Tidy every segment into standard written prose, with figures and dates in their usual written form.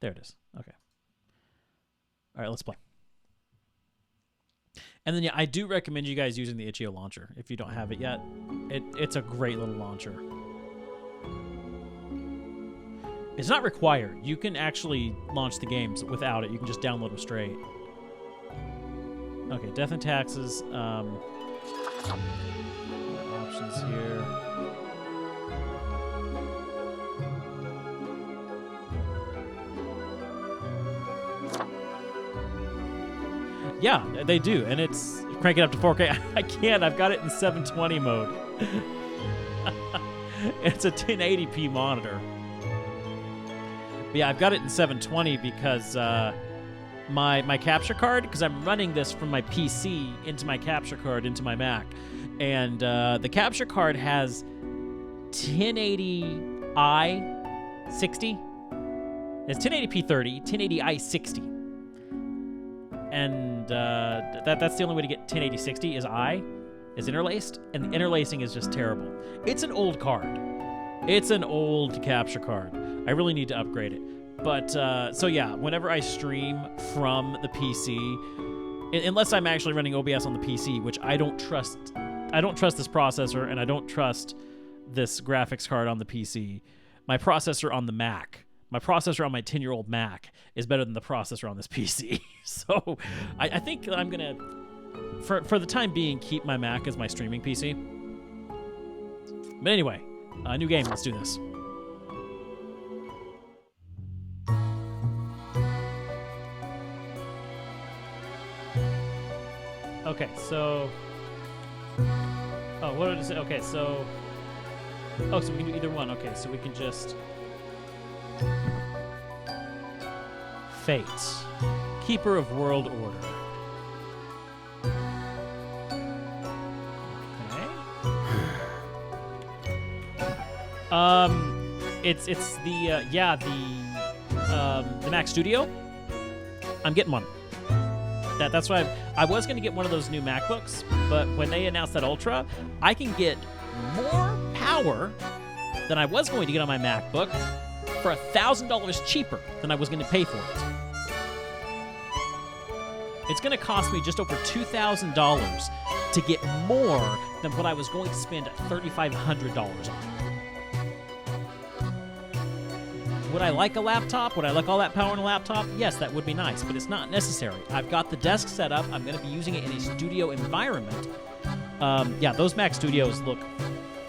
There it is. Okay. All right, let's play. And then, yeah, I do recommend you guys using the Itch.io launcher if you don't have it yet. It's a great little launcher. It's not required. You can actually launch the games without it. You can just download them straight. Okay, Death and Taxes. Options here. Yeah, they do, and it's crank it up to 4K. I can't. I've got it in 720 mode. It's a 1080p monitor. But yeah, I've got it in 720 because my capture card, because I'm running this from my PC into my capture card into my Mac, and the capture card has 1080i 60. It's 1080p 30, 1080i 60. And that's the only way to get 1080 60 is interlaced, and the interlacing is just terrible. It's an old card. It's an old capture card. I really need to upgrade it. But so yeah, whenever I stream from the PC, unless I'm actually running OBS on the PC, which I don't trust this processor, and I don't trust this graphics card on the PC. My processor on the Mac. My processor on my 10-year-old Mac is better than the processor on this PC. So I think I'm going to, for the time being, keep my Mac as my streaming PC. But anyway, new game. Let's do this. Okay, so... Oh, what did I say? Okay, so... Oh, so we can do either one. Okay, so we can just... Fate. Keeper of World Order. Okay. It's the the Mac Studio. I'm getting one. That's why I was going to get one of those new MacBooks, but when they announced that Ultra, I can get more power than I was going to get on my MacBook for $1,000 cheaper than I was going to pay for it. It's going to cost me just over $2,000 to get more than what I was going to spend $3,500 on. Would I like a laptop? Would I like all that power in a laptop? Yes, that would be nice, but it's not necessary. I've got the desk set up. I'm going to be using it in a studio environment. Yeah, those Mac Studios look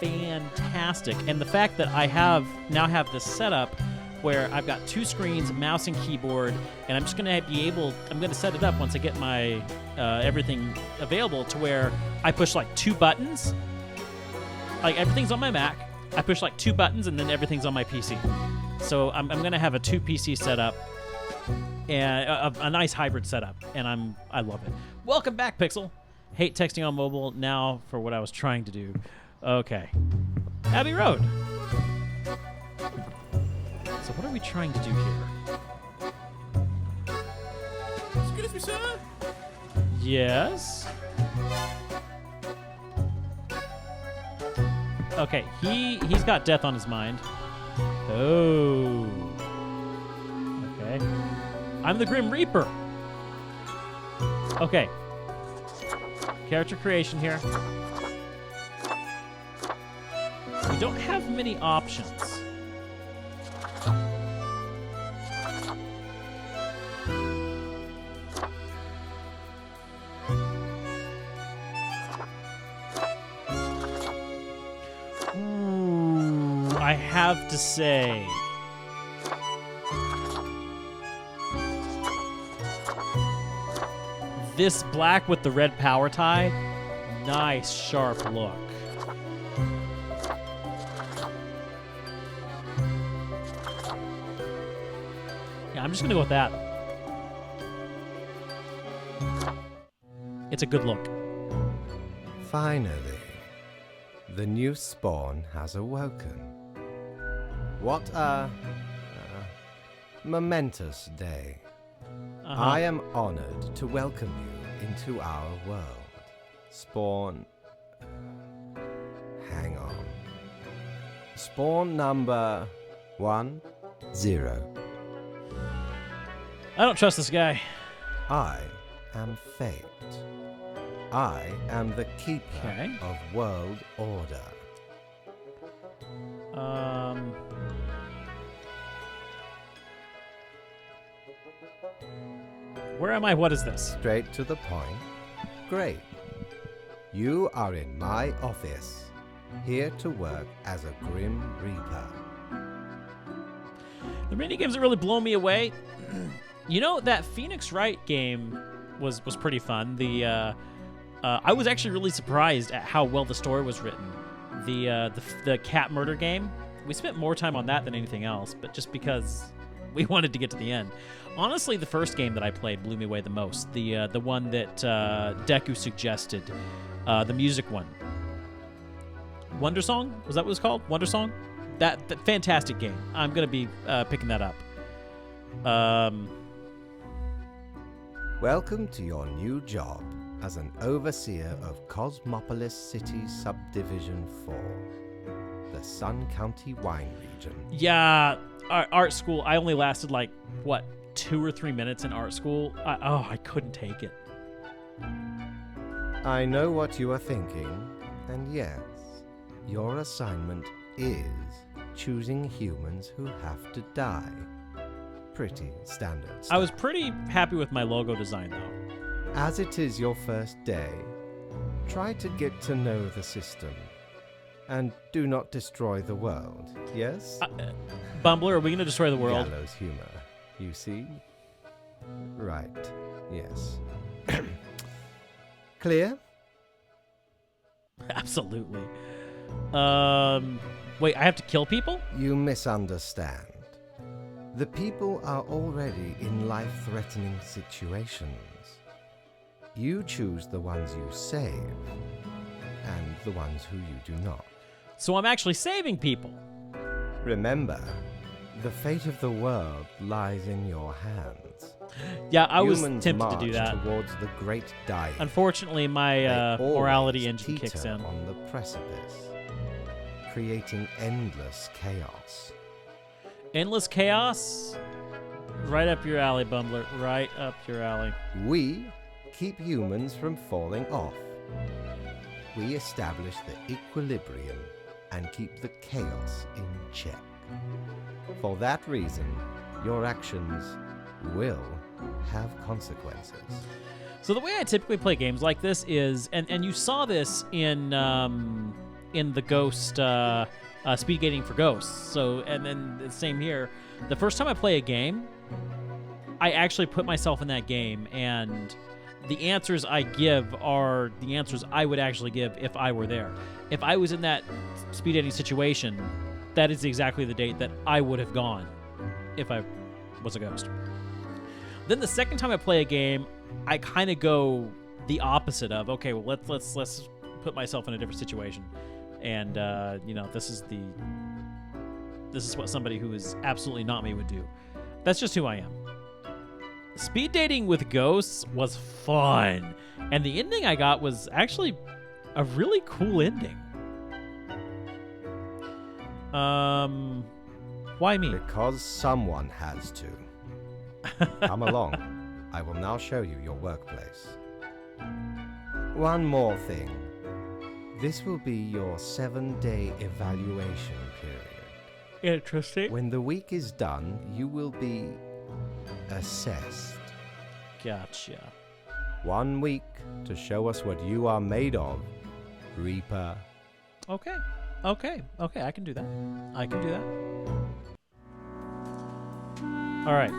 fantastic. And the fact that I now have this setup where I've got two screens, a mouse and keyboard, and I'm just going to I'm going to set it up once I get my everything available to where I push like two buttons. Like everything's on my Mac. I push like two buttons and then everything's on my PC. So I'm going to have a two PC setup and a nice hybrid setup, and I love it. Welcome back, Pixel. Hate texting on mobile. Now for what I was trying to do. Okay. Abbey Road. So what are we trying to do here? Excuse me, sir. Yes. Okay, he's got death on his mind. Oh. Okay. I'm the Grim Reaper. Okay. Character creation here. We don't have many options. I have to say, this black with the red power tie, nice sharp look. Yeah, I'm just gonna go with that. It's a good look. Finally, the new spawn has awoken. What a momentous day. I am honored to welcome you into our world. Spawn... Hang on. Spawn number 10. I don't trust this guy. I am Fate. I am the keeper Okay. of world order. Where am I? What is this? Straight to the point. Great. You are in my office, here to work as a Grim Reaper. The minigames that really blow me away. You know, that Phoenix Wright game was pretty fun. I was actually really surprised at how well the story was written. The cat murder game. We spent more time on that than anything else, but just because we wanted to get to the end. Honestly, the first game that I played blew me away the most. The one that Deku suggested, the music one. Wonder Song? Was that what it was called? Wonder Song? That fantastic game. I'm gonna be picking that up. Welcome to your new job as an overseer of Cosmopolis City Subdivision 4, the Sun County Wine Region. Yeah, art school. I only lasted like, what, 2 or 3 minutes in art school? I couldn't take it. I know what you are thinking, and yes, your assignment is choosing humans who have to die. Pretty standard stuff. I was pretty happy with my logo design, though. As it is your first day, try to get to know the system. And do not destroy the world, yes? Bumbler, are we going to destroy the world? Gallows humor, you see? Right, yes. Clear? Absolutely. Wait, I have to kill people? You misunderstand. The people are already in life-threatening situations. You choose the ones you save, and the ones who you do not. So I'm actually saving people. Remember, the fate of the world lies in your hands. Yeah, I was Humans tempted to do march that. towards the great dying. Unfortunately, my They morality always engine kicks teeter in. on the precipice, creating endless chaos. Endless chaos? Right up your alley, Bumbler. Right up your alley. We keep humans from falling off. We establish the equilibrium and keep the chaos in check. For that reason, your actions will have consequences. So the way I typically play games like this is, and you saw this in the Ghost speed gating for Ghosts. So, and then the same here. The first time I play a game, I actually put myself in that game, and the answers I give are the answers I would actually give if I were there. If I was in that speed dating situation, that is exactly the date that I would have gone if I was a ghost. Then the second time I play a game, I kind of go the opposite of, okay, well, let's put myself in a different situation. And this is what somebody who is absolutely not me would do. That's just who I am. Speed dating with ghosts was fun, and the ending I got was actually a really cool ending. Why me? Because someone has to. Come along. I will now show you your workplace. One more thing. This will be your 7-day evaluation period. Interesting. When the week is done, you will be assessed. Gotcha. 1 week to show us what you are made of, Reaper. Okay, I can do that. All right.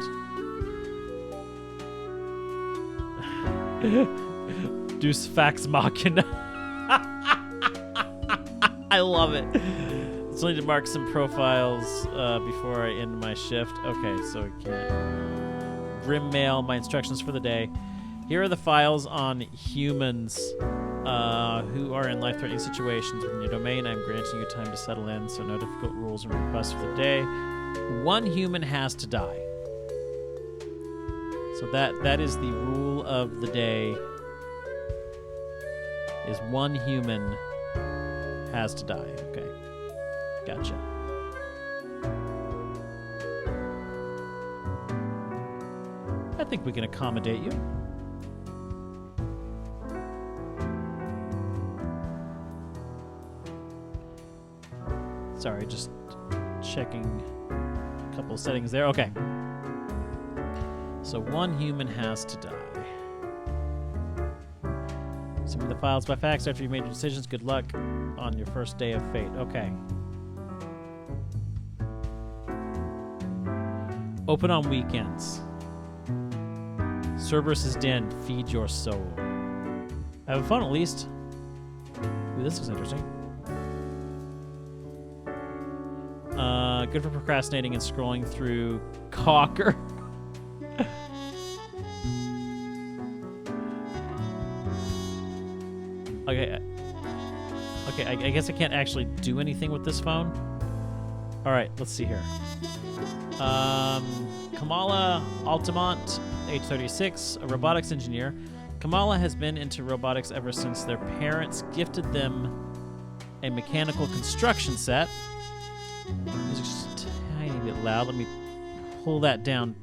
Deus Fax Machina. I love it. So I need to mark some profiles before I end my shift. Okay, so I can't. Grim Mail, my instructions for the day. Here are the files on humans who are in life-threatening situations within your domain. I'm granting you time to settle in, so no difficult rules and requests for the day. 1 human has to die. So that is the rule of the day. Is 1 human has to die. Okay. Gotcha. I think we can accommodate you. Sorry, just checking a couple settings there. Okay. So one human has to die. Send me the files by fax after you made your decisions. Good luck on your first day of fate. Okay. Open on weekends. Cerberus's Den. Feed your soul. Have fun at least. Ooh, this looks interesting. Good for procrastinating and scrolling through Cocker. Okay. Okay, I guess I can't actually do anything with this phone. All right, let's see here. Kamala Altamont, age 36, a robotics engineer. Kamala has been into robotics ever since their parents gifted them a mechanical construction set. Music's just a tiny bit loud. Let me pull that down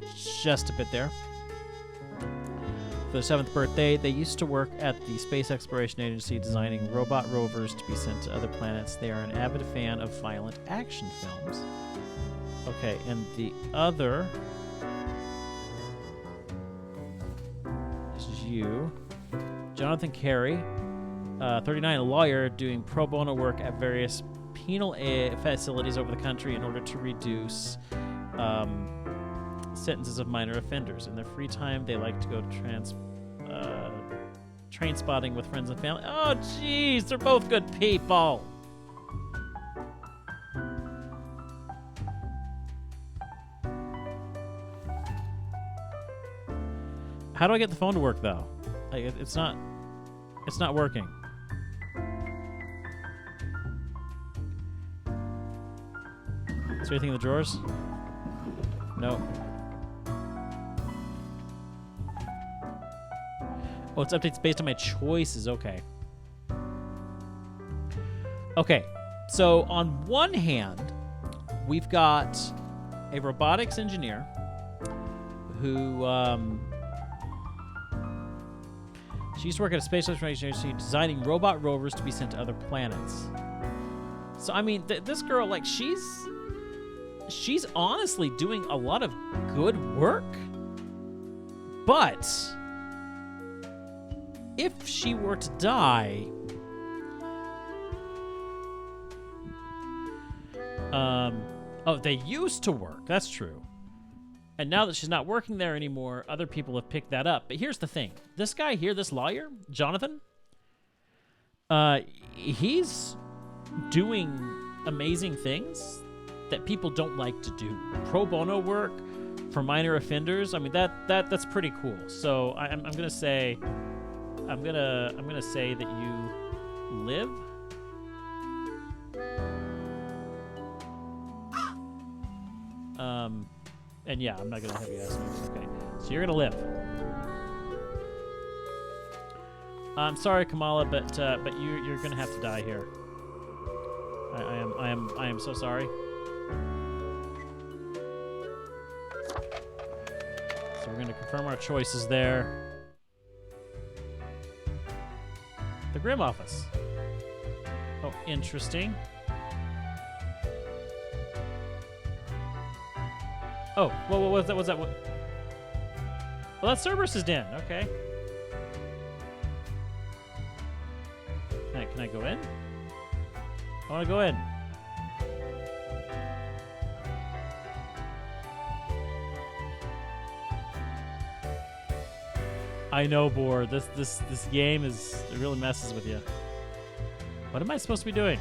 just a bit there. For their 7th birthday, they used to work at the Space Exploration Agency designing robot rovers to be sent to other planets. They are an avid fan of violent action films. Okay, and the other is you. Jonathan Carey, 39, a lawyer doing pro bono work at various penal facilities over the country in order to reduce sentences of minor offenders. In their free time, they like to go train spotting with friends and family. Oh, jeez, they're both good people. How do I get the phone to work, though? Like, it's not working. Is there anything in the drawers? No. Oh, it's updates based on my choices. Okay. Okay. So on one hand, we've got a robotics engineer who she used to work at a space exploration agency designing robot rovers to be sent to other planets. So I mean, this girl, like, she's honestly doing a lot of good work. But if she were to die, oh, they used to work. That's true. And now that she's not working there anymore, other people have picked that up. But here's the thing. This guy here, this lawyer, Jonathan, he's doing amazing things that people don't like to do. Pro bono work for minor offenders. I mean, that's pretty cool. So I'm gonna say that you live. And yeah, I'm not gonna have you ask me. Okay, so you're gonna live. I'm sorry, Kamala, but you're gonna have to die here. I am so sorry. So we're gonna confirm our choices there. The Grim Office. Oh, interesting. Oh, what was that? Well, that's Cerberus's Den. Okay. Can I go in? I want to go in. I know, Boar. This game it really messes with you. What am I supposed to be doing?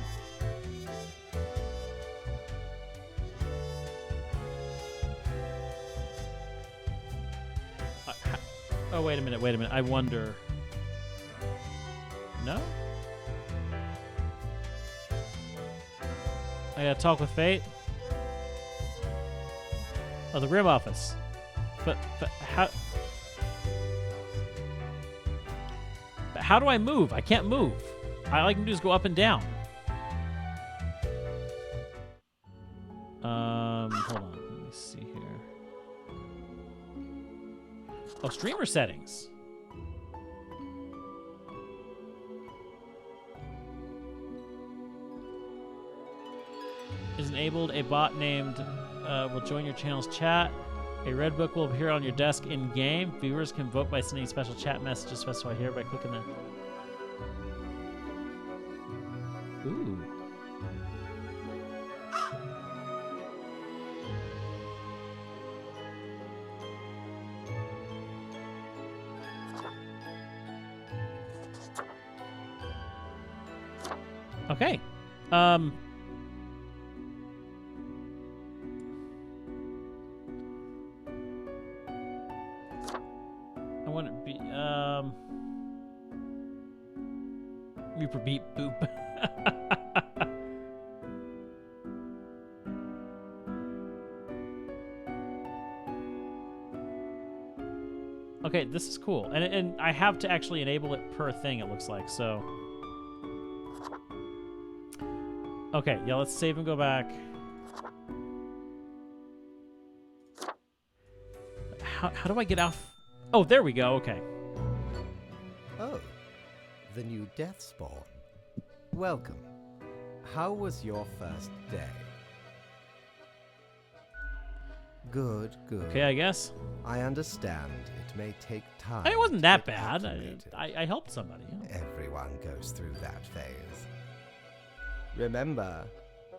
Oh, wait a minute. I wonder. No? I gotta talk with Fate? Oh, the Grim Office. But how... But how do I move? I can't move. All I can do is go up and down. Hold on. Let me see here. Oh, streamer settings. Is enabled. A bot named will join your channel's chat. A red book will appear on your desk in game. Viewers can vote by sending special chat messages specified here by clicking the. Ooh. Okay. I want to be Reaper beep boop. Okay, this is cool, and I have to actually enable it per thing. It looks like so. Okay, yeah, let's save and go back. How do I get off? Oh, there we go. Okay. Oh, the new death spawn. Welcome. How was your first day? Good, good. Okay, I guess. I understand it may take time. It wasn't that to get bad. acclimated. I helped somebody. Everyone goes through that phase. Remember,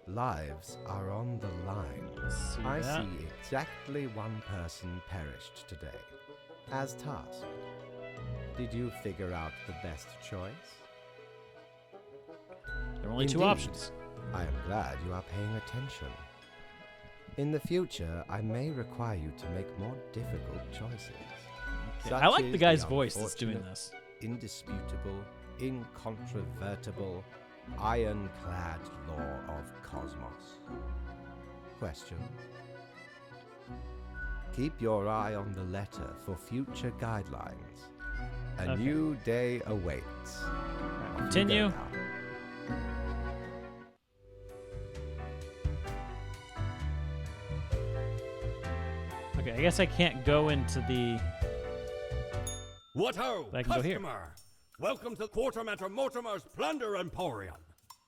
lives are on the line. See I that? see exactly one person perished today, as tasked. Did you figure out the best choice? There are only two Indeed. options. I am glad you are paying attention. In the future, I may require you to make more difficult choices. Yeah, Such I like is the guy's voice that's doing unfortunate, this. Indisputable, incontrovertible, ironclad law of cosmos. Question. Keep your eye on the letter for future guidelines. A Okay. new day awaits. Alright, Off you go continue. now. Okay, I guess I can't go into the. What ho, But I can go here. customer! Welcome to Quartermaster Mortimer's Plunder Emporium.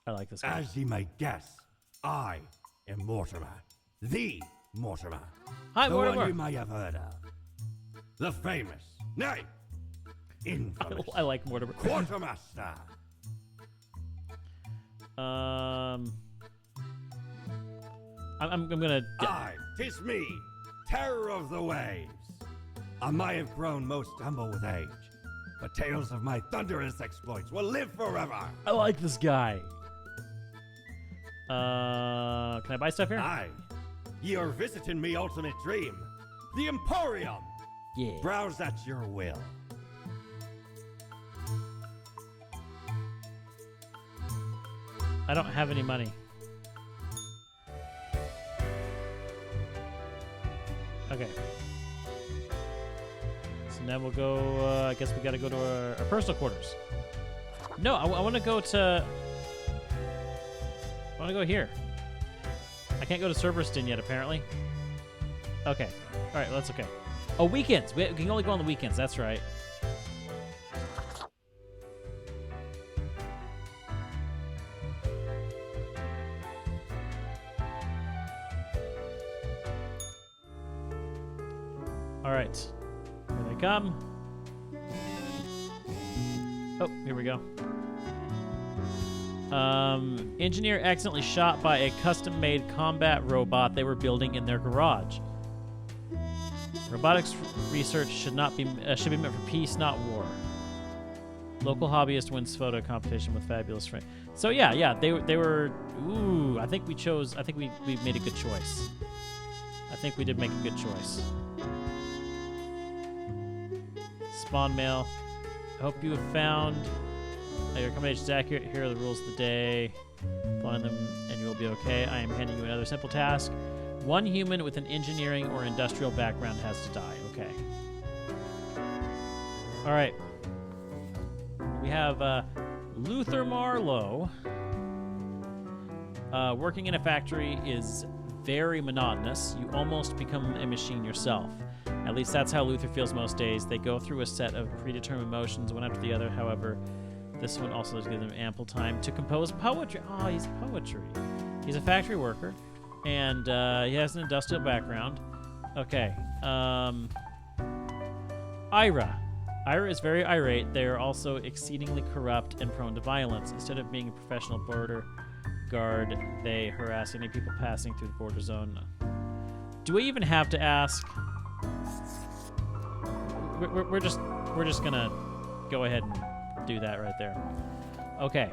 I like this guy. As ye may guess, I am Mortimer, the Mortimer. Hi, the one Mortimer. you may have heard of. The famous, nay, infamous I like Mortimer. Quartermaster. I'm gonna. Aye, 'tis me, terror of the waves. I may have grown most humble with age, but tales of my thunderous exploits will live forever. I like this guy. Can I buy stuff here? Aye, ye are visiting me ultimate dream, the Emporium. Yeah. Browse at your will. I don't have any money. Okay. So now we'll go. I guess we gotta go to our personal quarters. No, I want to go to. I want to go here. I can't go to Cerberston yet, apparently. Okay. All right, well, that's okay. Oh, weekends. We can only go on the weekends. That's right. All right. Here they come. Oh, here we go. Engineer accidentally shot by a custom-made combat robot they were building in their garage. Robotics research should be meant for peace, not war. Local hobbyist wins photo competition with fabulous frame. So yeah, they were. Ooh, I think we made a good choice. I think we did make a good choice. Spawn mail. I hope you have found your combination is accurate. Here are the rules of the day. Apply them and you will be okay. I am handing you another simple task. One human with an engineering or industrial background has to die. Okay. All right. We have Luther Marlowe. Working in a factory is very monotonous. You almost become a machine yourself. At least that's how Luther feels most days. They go through a set of predetermined motions, one after the other. However, this one also gives them ample time to compose poetry. Oh, he's poetry. He's a factory worker, and he has an industrial background. Okay. Ira. Ira is very irate. They are also exceedingly corrupt and prone to violence. Instead of being a professional border guard, they harass any people passing through the border zone. Do we even have to ask? We're just gonna go ahead and do that right there. Okay.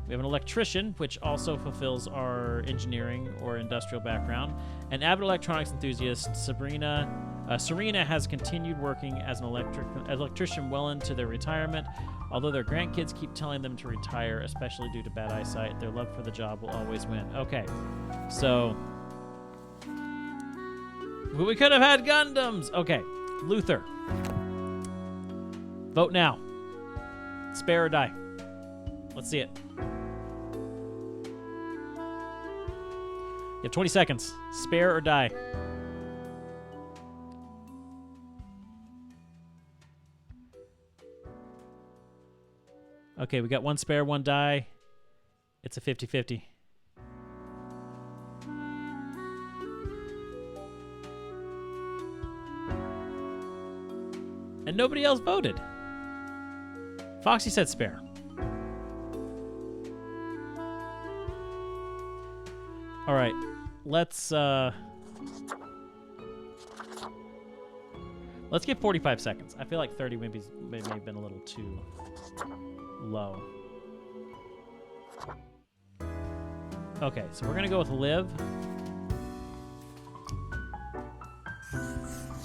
We have an electrician, which also fulfills our engineering or industrial background. An avid electronics enthusiast, Serena has continued working as an electrician well into their retirement. Although their grandkids keep telling them to retire, especially due to bad eyesight, their love for the job will always win. Okay, so we could have had Gundams. Okay, Luther. Vote now. Spare or die. Let's see it. You have 20 seconds. Spare or die. Okay, we got one spare, one die. It's a 50-50. And nobody else voted. Foxy said spare. All right, let's get 45 seconds. I feel like 30 may have been a little too low. Okay, so we're gonna go with live.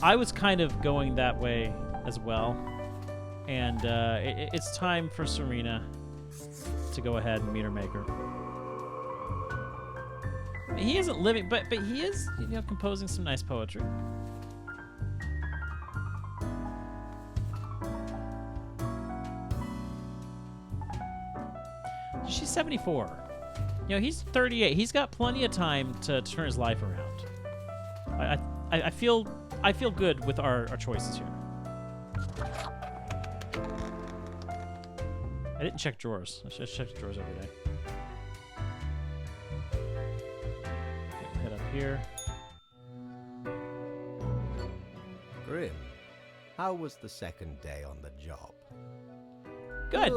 I was kind of going that way as well, and it's time for Serena to go ahead and meet her maker. He isn't living, but he is, composing some nice poetry. She's 74. He's 38. He's got plenty of time to turn his life around. I feel good with our choices here. I didn't check drawers. I should check drawers every day. Head up here. Grim, how was the second day on the job? Good.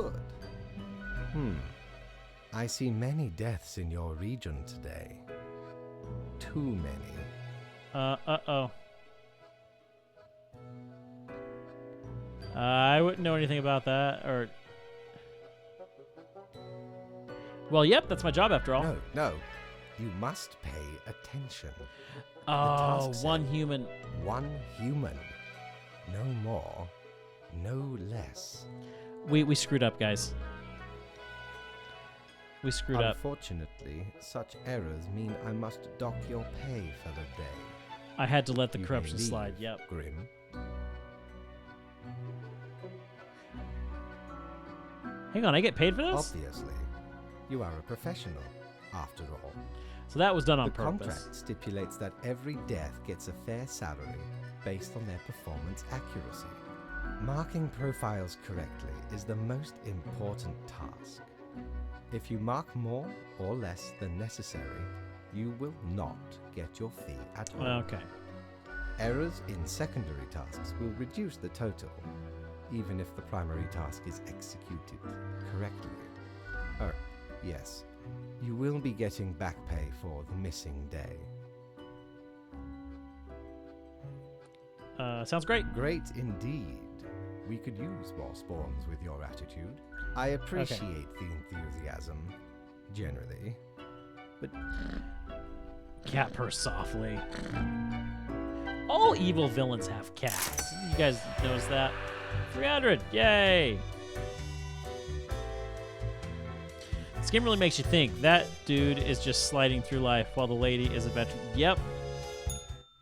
I see many deaths in your region today. Too many. Uh-oh. I wouldn't know anything about that, or... Well, yep, that's my job after all. No. You must pay attention. Oh, one human. One human. No more, no less. We screwed up, guys. We screwed up. Unfortunately, such errors mean I must dock your pay for the day. I had to let the You corruption may leave, slide, yep. Grim. Hang on, I get paid for this? Obviously. You are a professional, after all. So that was done on The purpose. contract stipulates that every death gets a fair salary based on their performance accuracy. Marking profiles correctly is the most important task. If you mark more or less than necessary, you will not get your fee at all. Okay. Errors in secondary tasks will reduce the total, even if the primary task is executed correctly. Yes, you will be getting back pay for the missing day. Sounds great. Great indeed. We could use more spawns with your attitude. I appreciate the enthusiasm, generally, but... Cat purr softly. All evil villains have cats. You guys notice that? 300, yay! This game really makes you think. That dude is just sliding through life while the lady is a veteran. Yep.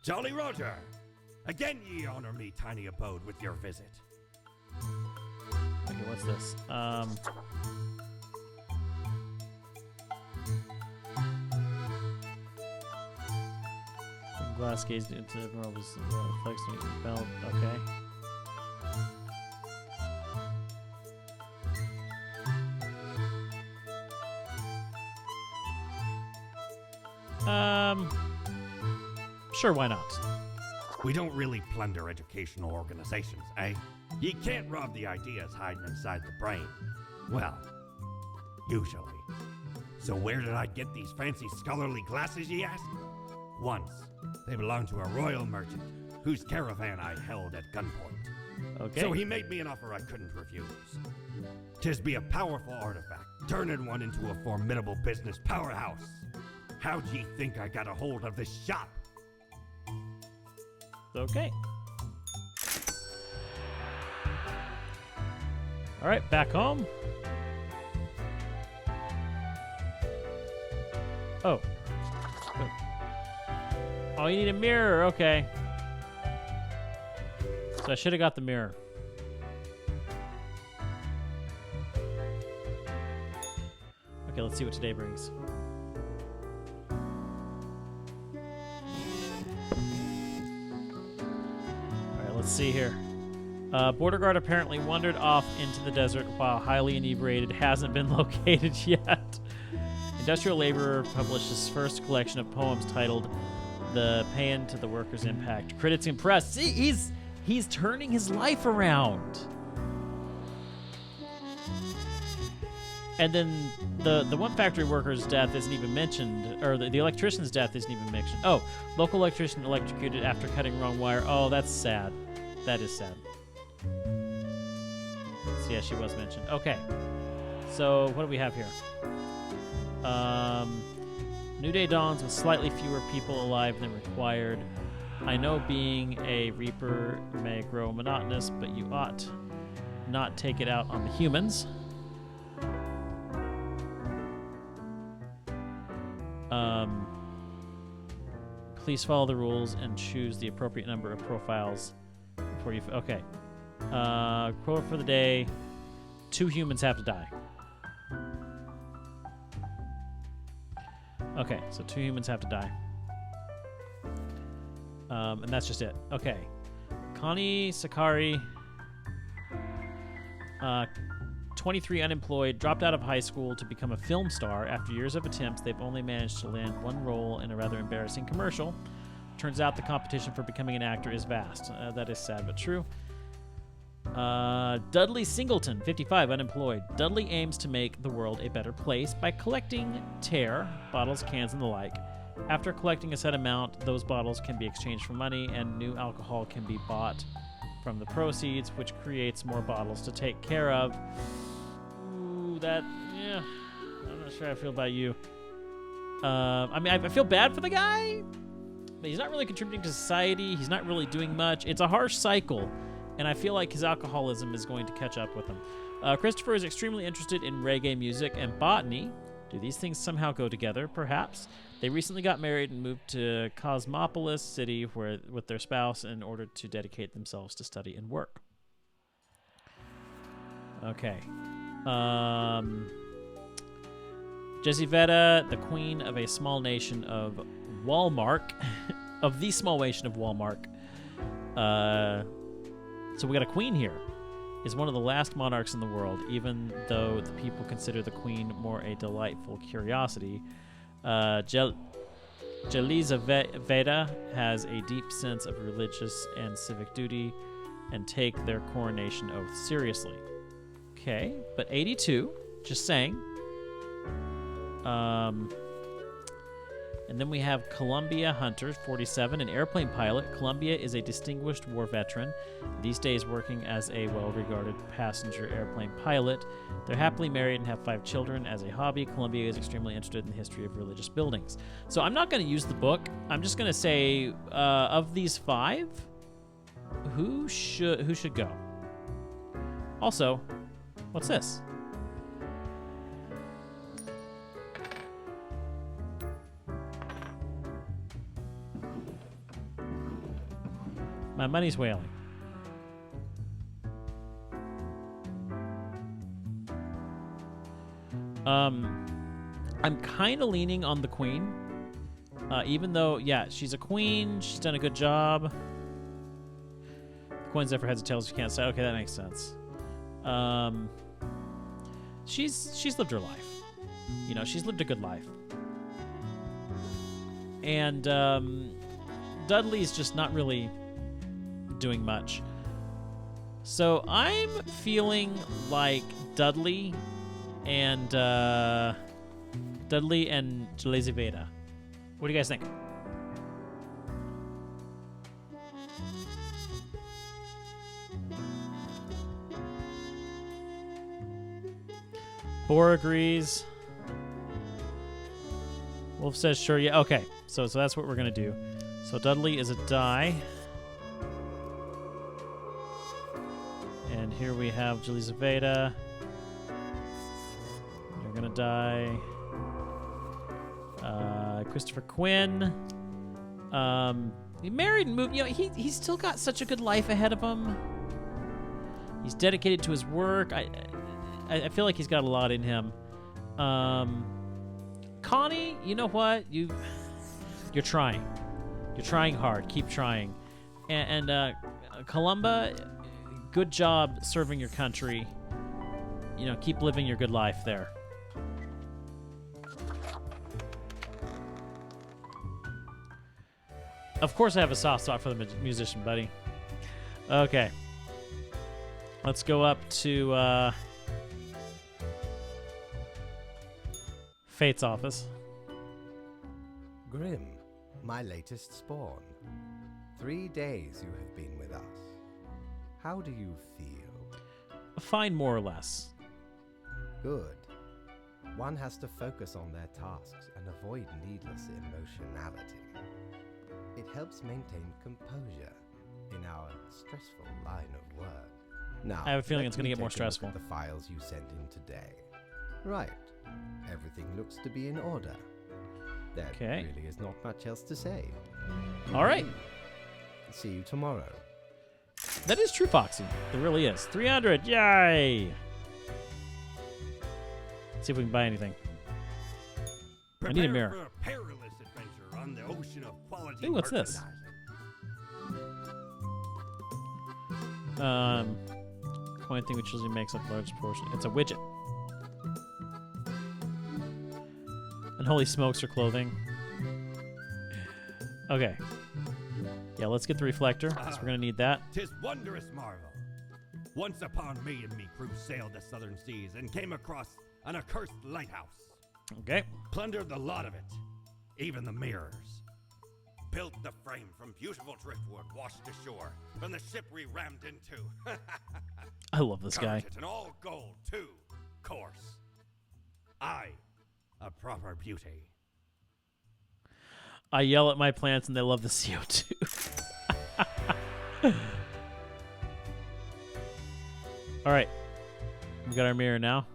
Jolly Roger! Again ye honor me, tiny abode, with your visit. Okay, what's this? glass gazed into the world was flexed and belt. Okay. Sure, why not? We don't really plunder educational organizations, eh? You can't rob the ideas hiding inside the brain. Well, usually. So where did I get these fancy scholarly glasses, ye ask? Once. They belonged to a royal merchant, whose caravan I held at gunpoint. Okay. So he made me an offer I couldn't refuse. 'Tis be a powerful artifact, turning one into a formidable business powerhouse. How'd ye think I got a hold of this shop? Okay. All right, back home. Oh. Oh, you need a mirror. Okay. So I should have got the mirror. Okay, let's see what today brings. Let's see here. Border guard apparently wandered off into the desert while highly inebriated. Hasn't been located yet. Industrial laborer published his first collection of poems titled "The Paean to the Workers' Impact." Critics impressed. See, he's turning his life around. And then the one factory worker's death isn't even mentioned, or the electrician's death isn't even mentioned. Oh, local electrician electrocuted after cutting wrong wire. Oh, that's sad. That is sad. So yeah, she was mentioned. Okay. So what do we have here? New day dawns with slightly fewer people alive than required. I know being a reaper may grow monotonous, but you ought not take it out on the humans. Please follow the rules and choose the appropriate number of profiles before you... Okay. Quote for the day. 2 humans have to die. Okay, so 2 humans have to die. And that's just it. Okay. Connie Sakari, 23, unemployed, dropped out of high school to become a film star. After years of attempts, they've only managed to land one role in a rather embarrassing commercial. Turns out the competition for becoming an actor is vast. That is sad but true. Dudley Singleton, 55, unemployed. Dudley aims to make the world a better place by collecting tear, bottles, cans, and the like. After collecting a set amount, those bottles can be exchanged for money, and new alcohol can be bought from the proceeds, which creates more bottles to take care of. Ooh, yeah, I'm not sure how I feel about you. I mean, I feel bad for the guy, but he's not really contributing to society. He's not really doing much. It's a harsh cycle, and I feel like his alcoholism is going to catch up with him. Christopher is extremely interested in reggae music and botany. Do these things somehow go together? Perhaps. They recently got married and moved to Cosmopolis City with their spouse in order to dedicate themselves to study and work. Okay. Jeziveta, the queen of a small nation of Walmark, of the small nation of Walmark. So we got a queen here. Is one of the last monarchs in the world, even though the people consider the queen more a delightful curiosity. Jelizaveta has a deep sense of religious and civic duty and take their coronation oath seriously. Okay, but 82, just saying. And then we have Columbia Hunter, 47, an airplane pilot. Columbia is a distinguished war veteran, these days working as a well-regarded passenger airplane pilot. They're happily married and have 5 children. As a hobby, Columbia is extremely interested in the history of religious buildings. So I'm not going to use the book. I'm just going to say, of these 5, who should go? Also, what's this? My money's wailing. I'm kind of leaning on the queen. Even though, yeah, she's a queen, she's done a good job. The coin's there for heads or tails, you can't say. Okay, that makes sense. She's lived her life. You know, she's lived a good life. And Dudley's just not really doing much. So I'm feeling like Dudley and Jelizaveta. What do you guys think? Boar agrees. Wolf says sure. Yeah. Okay. So that's what we're gonna do. So Dudley is a die. And here we have Jelizaveta. They're gonna die. Christopher Quinn. He married and moved. You know, he's still got such a good life ahead of him. He's dedicated to his work. I feel like he's got a lot in him. Connie, you know what? You're trying. You're trying hard. Keep trying. And Columba, good job serving your country. You know, keep living your good life there. Of course I have a soft spot for the musician, buddy. Okay. Let's go up to Fate's office. Grim, my latest spawn. 3 days you have been with us. How do you feel? Fine, more or less. Good. One has to focus on their tasks and avoid needless emotionality. It helps maintain composure in our stressful line of work. Now, I have a feeling let it's going to me get more take a look stressful. at the files you sent in today. Right. Everything looks to be in order. There Okay. really is not much else to say. All right. See you tomorrow. That is true, Foxy. There really is. 300. Yay! Let's see if we can buy anything. I need a mirror. For a perilous adventure on the ocean of quality Ooh, what's this? merchandising. Coin thing which usually makes up a large portion. It's a widget. And holy smokes for clothing. Okay. Yeah, let's get the reflector, because we're going to need that. 'Tis wondrous marvel. Once upon me and me crew sailed the southern seas and came across an accursed lighthouse. Okay. Plundered the lot of it, even the mirrors. Built the frame from beautiful driftwood washed ashore from the ship we rammed into. I love this guy. Carved it in all gold, too, course. A proper beauty. I yell at my plants and they love the CO2. All right. We got our mirror now.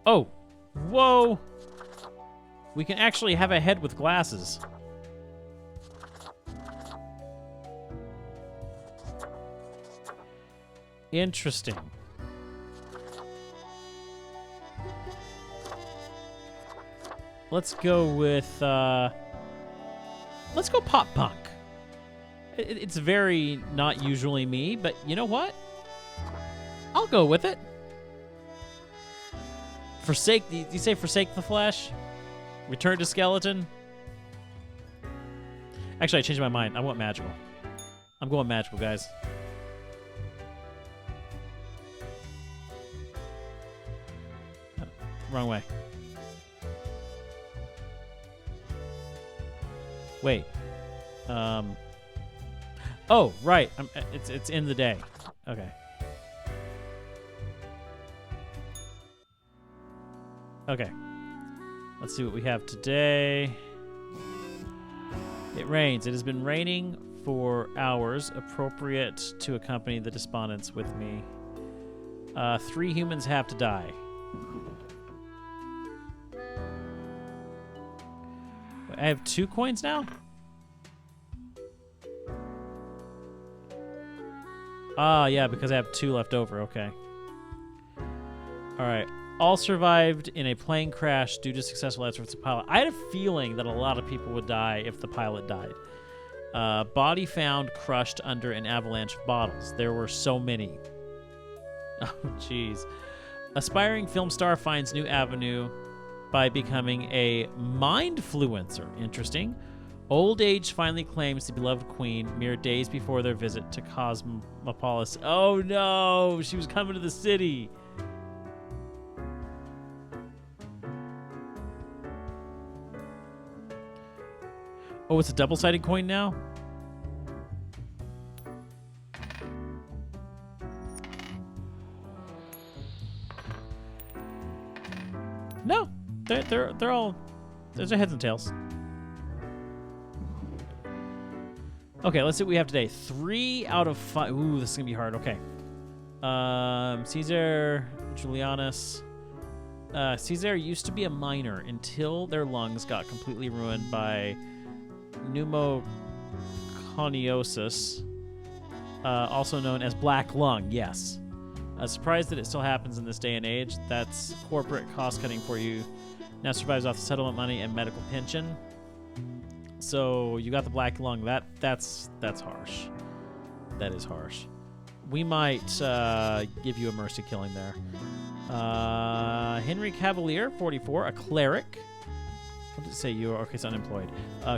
Oh, whoa. We can actually have a head with glasses. Interesting. Let's go with, let's go pop punk. It's very not usually me, but you know what? I'll go with it. Forsake, do you say forsake the flesh? Return to skeleton? Actually, I changed my mind. I want magical. I'm going magical, guys. Wrong way. Wait. Oh, right. It's in the day. Okay. Okay. Let's see what we have today. It rains. It has been raining for hours, appropriate to accompany the despondents with me. 3 humans have to die. I have 2 coins now? Ah, yeah, because I have 2 left over. Okay. All right. All survived in a plane crash due to successful efforts of the pilot. I had a feeling that a lot of people would die if the pilot died. Body found crushed under an avalanche of bottles. There were so many. Oh, jeez. Aspiring film star finds new avenue by becoming a mindfluencer. Interesting. Old age finally claims the beloved queen mere days before their visit to Cosmopolis. Oh no, she was coming to the city. Oh, it's a double-sided coin now? No, they're all, those are heads and tails. Okay, let's see what we have today. 3 out of 5. Ooh, this is gonna be hard. Okay. Caesar, Julianus. Caesar used to be a miner until their lungs got completely ruined by pneumoconiosis, also known as black lung. Yes. Surprised that it still happens in this day and age. That's corporate cost cutting for you. Now survives off the settlement money and medical pension. So you got the black lung. That's harsh. That is harsh. We might give you a mercy killing there. Henry Cavalier, 44, a cleric. What did it say you are? Okay, it's unemployed.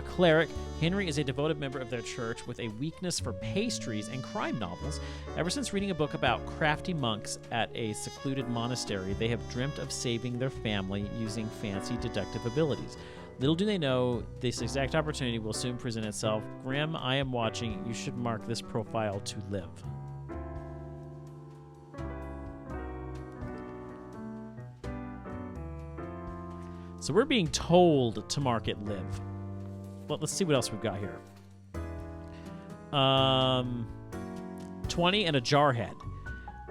Cleric. Henry is a devoted member of their church with a weakness for pastries and crime novels. Ever since reading a book about crafty monks at a secluded monastery, they have dreamt of saving their family using fancy deductive abilities. Little do they know, this exact opportunity will soon present itself. Grim, I am watching. You should mark this profile to live. So we're being told to mark it live. Well, let's see what else we've got here. 20 and a jarhead.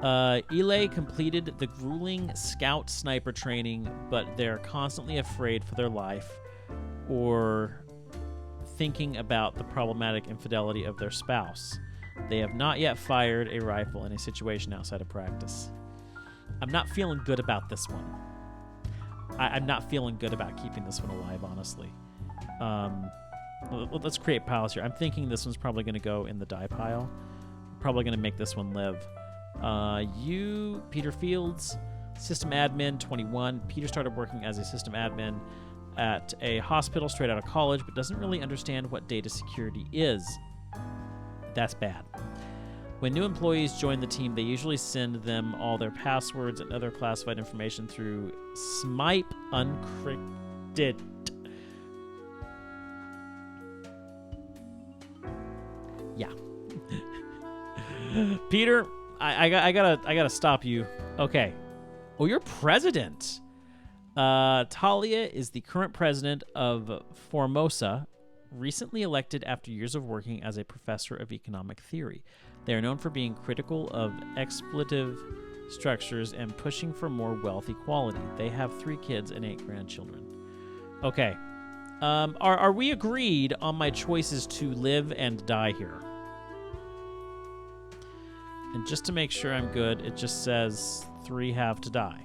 Ile completed the grueling scout sniper training, but they're constantly afraid for their life or thinking about the problematic infidelity of their spouse. They have not yet fired a rifle in a situation outside of practice. I'm not feeling good about this one. I'm not feeling good about keeping this one alive, honestly. Let's create piles here. I'm thinking this one's probably going to go in the die pile. Probably going to make this one live. You, Peter Fields, system admin, 21. Peter started working as a system admin at a hospital straight out of college, but doesn't really understand what data security is. That's bad. When new employees join the team, they usually send them all their passwords and other classified information through Smype Uncrypted. Yeah. Peter, I gotta stop you. Okay. Oh, you're president. Talia is the current president of Formosa, recently elected after years of working as a professor of economic theory. They are known for being critical of expletive structures and pushing for more wealth equality. They have 3 kids and 8 grandchildren. Okay. Are we agreed on my choices to live and die here? And just to make sure I'm good, it just says 3 have to die.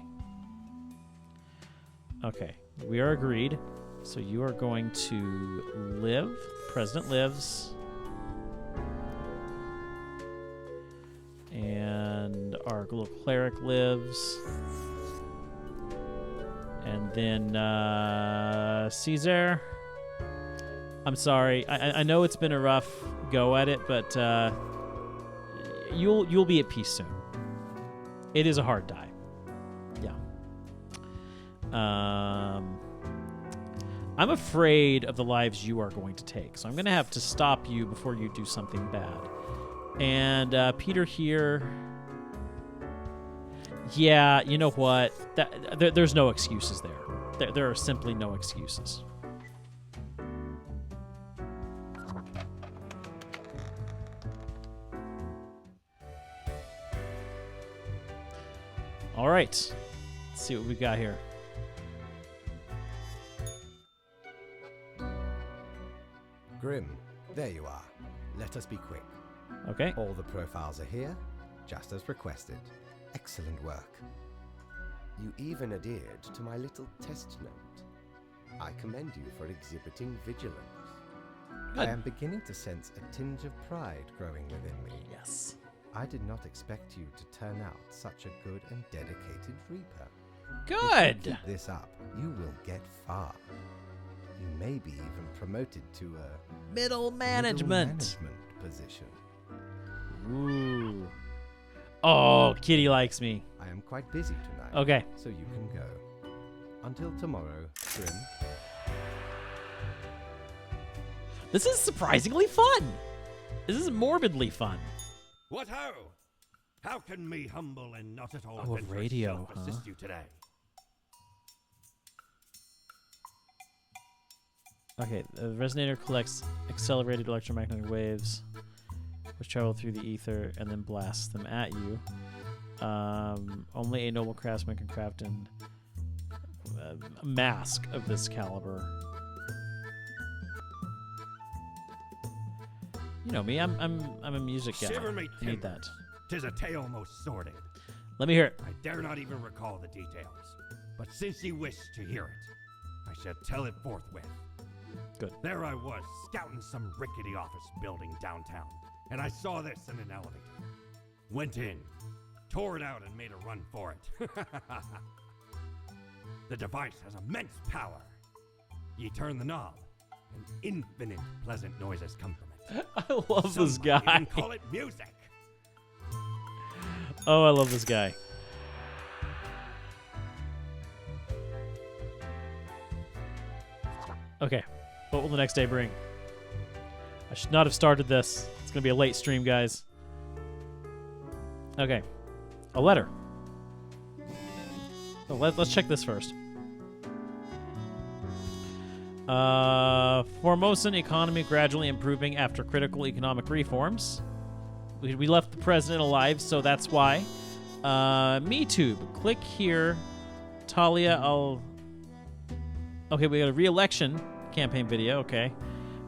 Okay. We are agreed. So you are going to live. President lives. And our little cleric lives. And then Caesar. I'm sorry. I know it's been a rough go at it, but you'll be at peace soon. It is a hard die. Yeah. I'm afraid of the lives you are going to take, so I'm going to have to stop you before you do something bad. And Peter here. Yeah, you know what? There's no excuses there. There are simply no excuses. All right. Let's see what we got here. Grim, there you are. Let us be quick. Okay. All the profiles are here. just as requested. Excellent work. You even adhered to my little test note. I commend you for exhibiting vigilance. I Good. am beginning to sense a tinge of pride growing within me. Yes. I did not expect you to turn out such a good and dedicated Reaper. If you Good. keep this up, you will get far. You may be even promoted to a Middle middle management. management position. Ooh. Oh, Kitty likes me. I am quite busy tonight. Okay. So you can go. Until tomorrow, Grim. This is surprisingly fun. This is morbidly fun. What ho! How can me humble and not at all Oh, a adventurous radio, self assist you today? Okay, the resonator collects accelerated electromagnetic waves, which travel through the ether and then blasts them at you. Only a noble craftsman can craft a mask of this caliber. You know me, I'm a music guy. Shiver me I need timber. that. 'Tis a tale most sordid. Let me hear it. I dare not even recall the details. But since you wish to hear it, I shall tell it forthwith. Good. There I was, scouting some rickety office building downtown, and I saw this in an elevator. Went in, tore it out, and made a run for it. The device has immense power. Ye turn the knob, and infinite pleasant noises come from it. I love this Some guy. even call it music. Oh, I love this guy. Okay, what will the next day bring? I should not have started this. It's going to be a late stream, guys. Okay, a letter. Oh, let's check this first. Formosan economy gradually improving after critical economic reforms. We left the president alive, so that's why. MeTube. Click here. Talia, Okay, we got a re-election campaign video. Okay.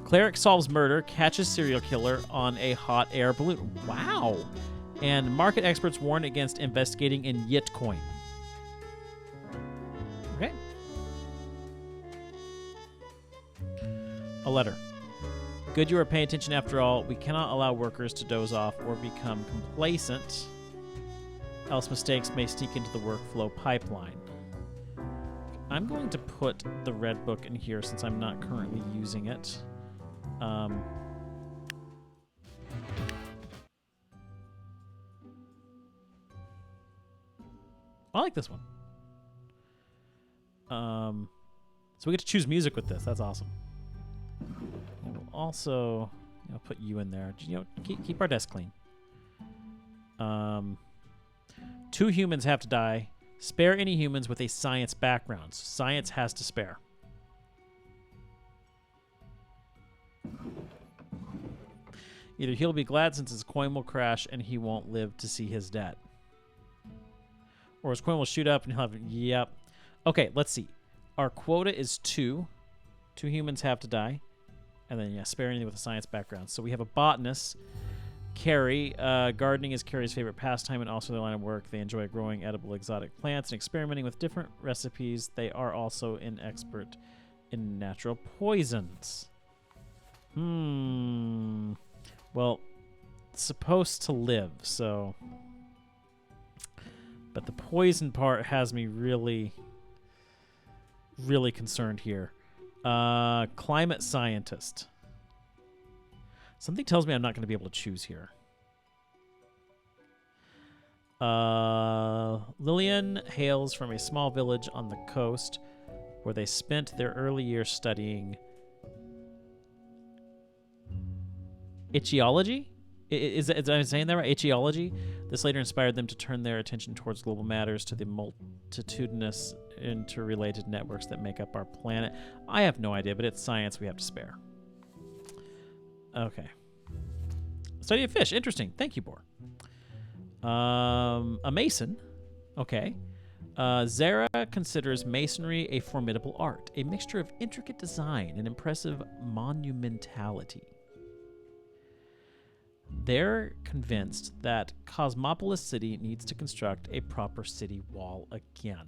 Cleric solves murder, catches serial killer on a hot air balloon. Wow. And market experts warn against investigating in Yitcoin. Okay. A letter. Good you are paying attention after all. We cannot allow workers to doze off or become complacent, else mistakes may sneak into the workflow pipeline. I'm going to put the red book in here since I'm not currently using it. I like this one. So we get to choose music with this. That's awesome. And we'll also, put you in there. Keep our desk clean. 2 humans have to die. Spare any humans with a science background. So science has to spare. Either he'll be glad since his coin will crash and he won't live to see his debt. Or his coin will shoot up and he'll have... Yep. Okay, let's see. Our quota is 2. 2 humans have to die. And then, spare anything with a science background. So we have a botanist, Carrie. Gardening is Carrie's favorite pastime and also their line of work. They enjoy growing edible exotic plants and experimenting with different recipes. They are also an expert in natural poisons. Well, it's supposed to live, so... But the poison part has me really, really concerned here. Climate scientist. Something tells me I'm not going to be able to choose here. Lillian hails from a small village on the coast where they spent their early years studying ichthyology? Is I'm saying that right? Ichthyology? This later inspired them to turn their attention towards global matters, to the multitudinous interrelated networks that make up our planet. I have no idea, but it's science we have to spare. Okay. Study of fish. Interesting. Thank you, Bor. A mason. Okay. Zara considers masonry a formidable art, a mixture of intricate design and impressive monumentality. They're convinced that Cosmopolis City needs to construct a proper city wall again.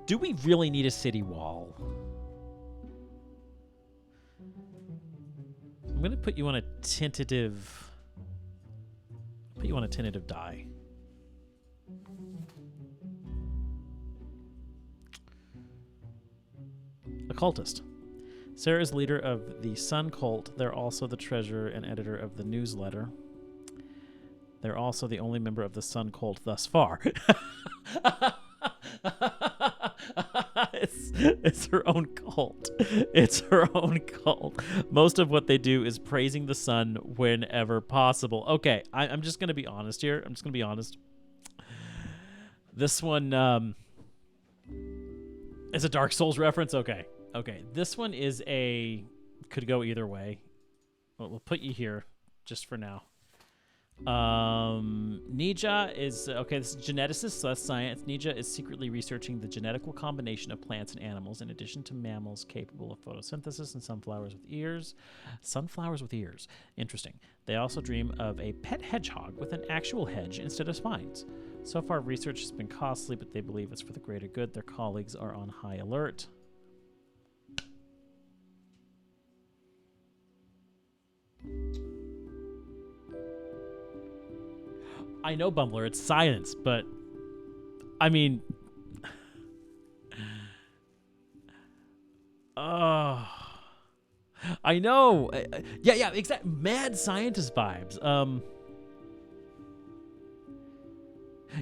Do we really need a city wall? I'm going to put you on a tentative... Put you on a tentative die. Occultist. Sarah is leader of the Sun Cult. They're also the treasurer and editor of the newsletter. They're also the only member of the Sun Cult thus far. It's her own cult. It's her own cult. Most of what they do is praising the sun whenever possible. Okay, I'm just going to be honest here. I'm just going to be honest. This one is a Dark Souls reference. Okay. This one is could go either way. We'll put you here just for now. Nija is this is geneticist, so that's science. Nija is secretly researching the genetical combination of plants and animals, in addition to mammals capable of photosynthesis and sunflowers with ears. Sunflowers with ears. Interesting. They also dream of a pet hedgehog with an actual hedge instead of spines. So far, research has been costly, but they believe it's for the greater good. Their colleagues are on high alert. I know, Bumbler, it's science, but I mean, I know. Yeah, exactly. Mad scientist vibes.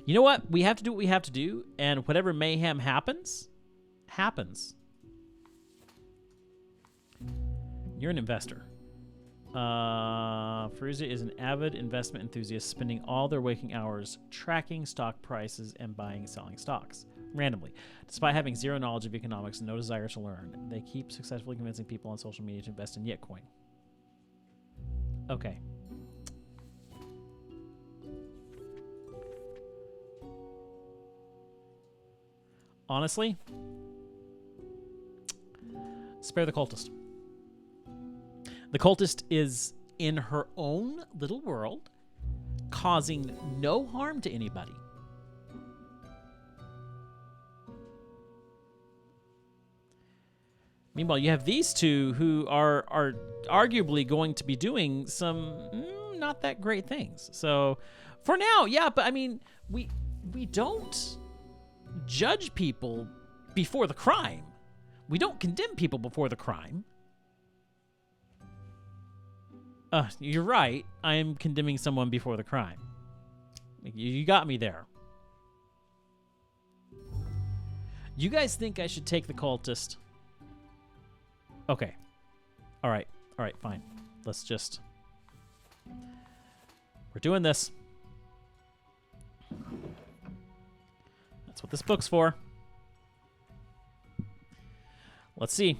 You know what? We have to do what we have to do, and whatever mayhem happens. You're an investor. Feruza is an avid investment enthusiast, spending all their waking hours tracking stock prices and buying and selling stocks randomly. Despite having zero knowledge of economics and no desire to learn, they keep successfully convincing people on social media to invest in Yitcoin. Okay. Honestly, spare the cultist. The cultist is in her own little world, causing no harm to anybody. Meanwhile, you have these two who are arguably going to be doing some not that great things. So, for now, yeah, but I mean, we don't judge people before the crime. We don't condemn people before the crime. You're right. I am condemning someone before the crime. You got me there. You guys think I should take the cultist? Okay. All right, fine. Let's just... We're doing this. That's what this book's for. Let's see.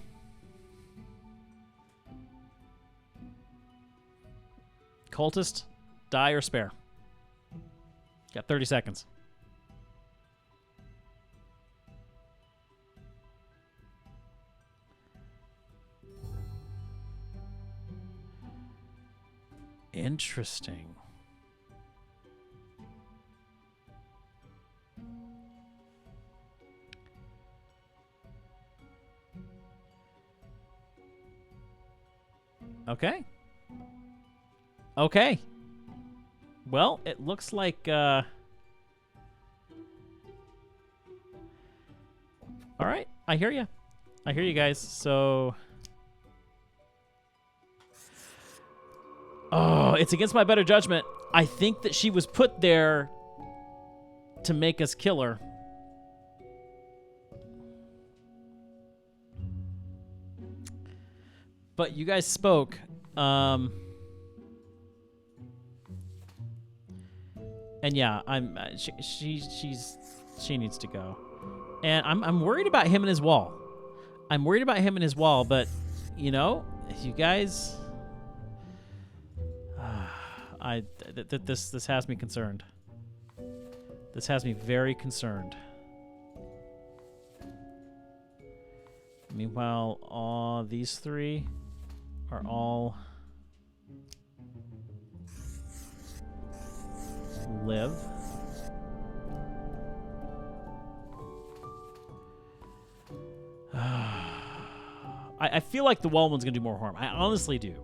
Cultist, die or spare. Got 30 seconds. Interesting. Okay. Okay. Well, it looks like, all right, I hear you. I hear you guys, so... Oh, it's against my better judgment. I think that she was put there to make us kill her. But you guys spoke. And yeah, she needs to go. And I'm worried about him and his wall. I'm worried about him and his wall, but you know, you guys, this has me concerned. This has me very concerned. Meanwhile, all these three are all live. I feel like the wall one's gonna do more harm. I honestly do.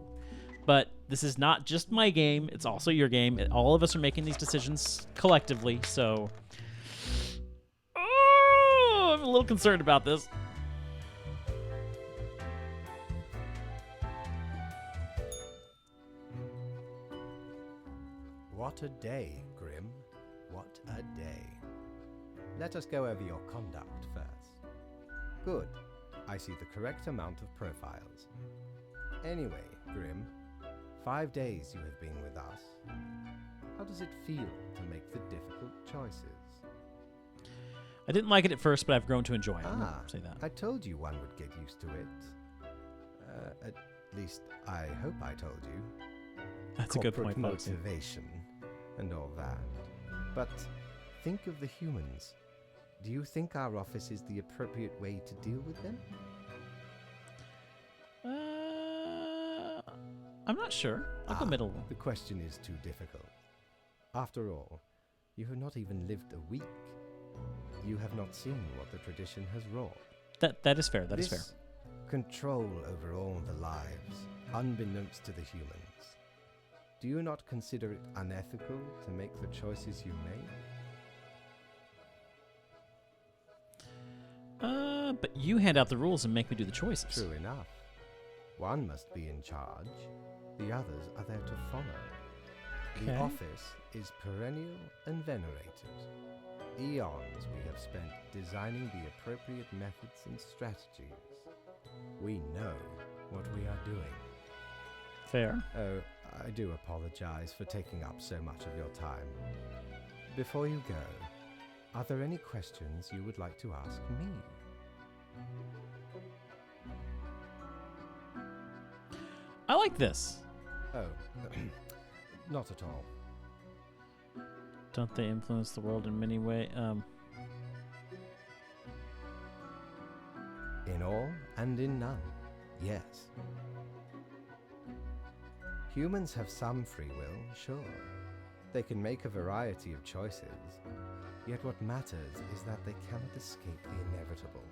But this is not just my game, it's also your game. All of us are making these decisions collectively, so I'm a little concerned about this. What a day, Grim. What a day. Let us go over your conduct first. Good. I see the correct amount of profiles. Anyway, Grim, 5 days you have been with us. How does it feel to make the difficult choices? I didn't like it at first, but I've grown to enjoy it. I'm gonna say that. I told you one would get used to it. At least, I hope I told you. That's a good point, Corporate folks. motivation and all that. But think of the humans. Do you think our office is the appropriate way to deal with them? I'm not sure. I'll go middle. The question is too difficult. After all, you have not even lived a week. You have not seen what the tradition has wrought. That is fair. That is fair. This control over all the lives, unbeknownst to the humans. Do you not consider it unethical to make the choices you made? But you hand out the rules and make me do the choices. True enough. One must be in charge. The others are there to follow. The Okay. office is perennial and venerated. Eons we have spent designing the appropriate methods and strategies. We know what we are doing. Fair. Oh, I do apologize for taking up so much of your time. Before you go, are there any questions you would like to ask me? I like this. Oh, not at all. Don't they influence the world in many ways? In all and in none, yes. Humans have some free will, sure. They can make a variety of choices. Yet what matters is that they cannot escape the inevitable.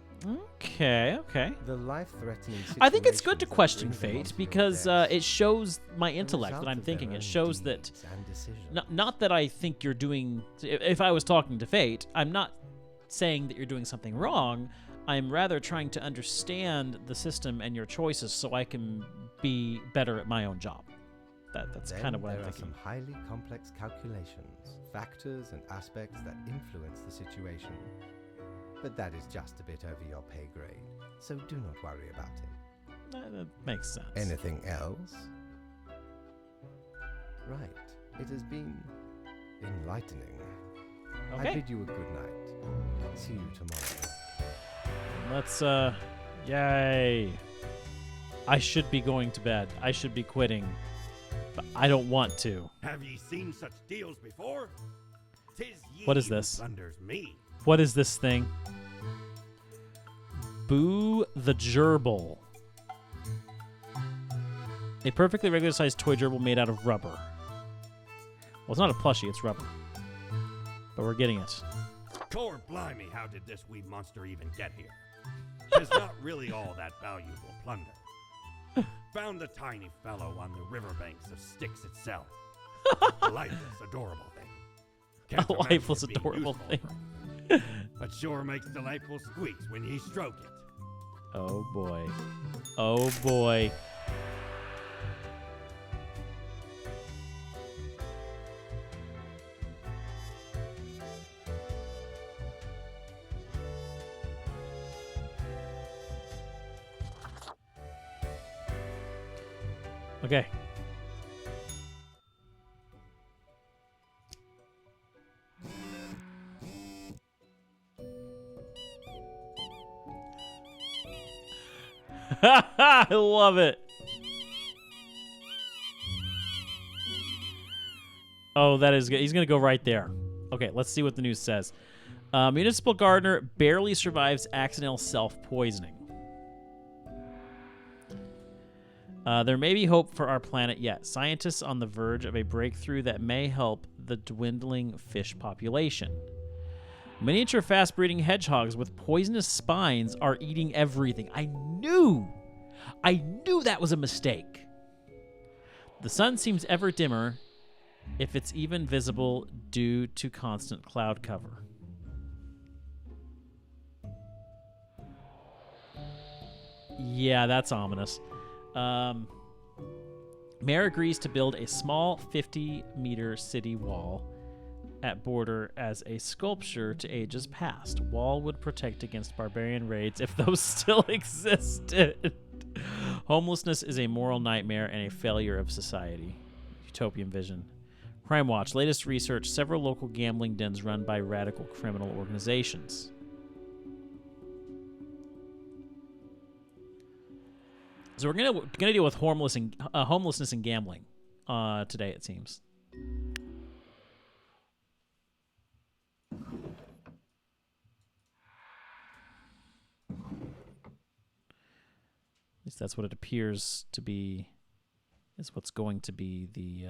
Okay, okay. The life-threatening I think it's good to situations that question bring them fate onto your because desk it shows my are the intellect that result I'm of their thinking. It own shows that deeds and decisions. not that I think you're doing. If I was talking to fate, I'm not saying that you're doing something wrong. I'm rather trying to understand the system and your choices so I can be better at my own job. That's Then kind of what I'm there are thinking. some highly complex calculations, factors and aspects that influence the situation. But that is just a bit over your pay grade, so do not worry about it. That makes sense. Anything else? Right. It has been enlightening. I Okay. bid you a good night. See you tomorrow. Let's yay. I should be going to bed. I should be quitting. But I don't want to. Have ye seen such deals before? 'Tis ye What is who this? plunders me. What is this thing? Boo the Gerbil. A perfectly regular sized toy gerbil made out of rubber. Well, it's not a plushie, it's rubber. But we're getting it. Core blimey, how did this wee monster even get here? 'Tis not really all that valuable plunder. Found the tiny fellow on the riverbanks of Styx itself. A lifeless, adorable thing. Can't A imagine lifeless, it being adorable useful thing. for it, but sure makes delightful squeaks when ye stroke it. Oh boy. Oh boy. Okay. I love it. Oh, that is good. He's going to go right there. Okay, let's see what the news says. Municipal gardener barely survives accidental self-poisoning. There may be hope for our planet yet. Scientists on the verge of a breakthrough that may help the dwindling fish population. Miniature fast-breeding hedgehogs with poisonous spines are eating everything. I knew that was a mistake. The sun seems ever dimmer, if it's even visible due to constant cloud cover. Yeah, that's ominous. Mayor agrees to build a small 50-meter city wall at border as a sculpture to ages past. Wall would protect against barbarian raids if those still existed. Homelessness is a moral nightmare and a failure of society. Utopian vision. Crime Watch. Latest research. Several local gambling dens run by radical criminal organizations. So we're gonna deal with homelessness and gambling today, it seems. At least that's what it appears to be. Is what's going to be the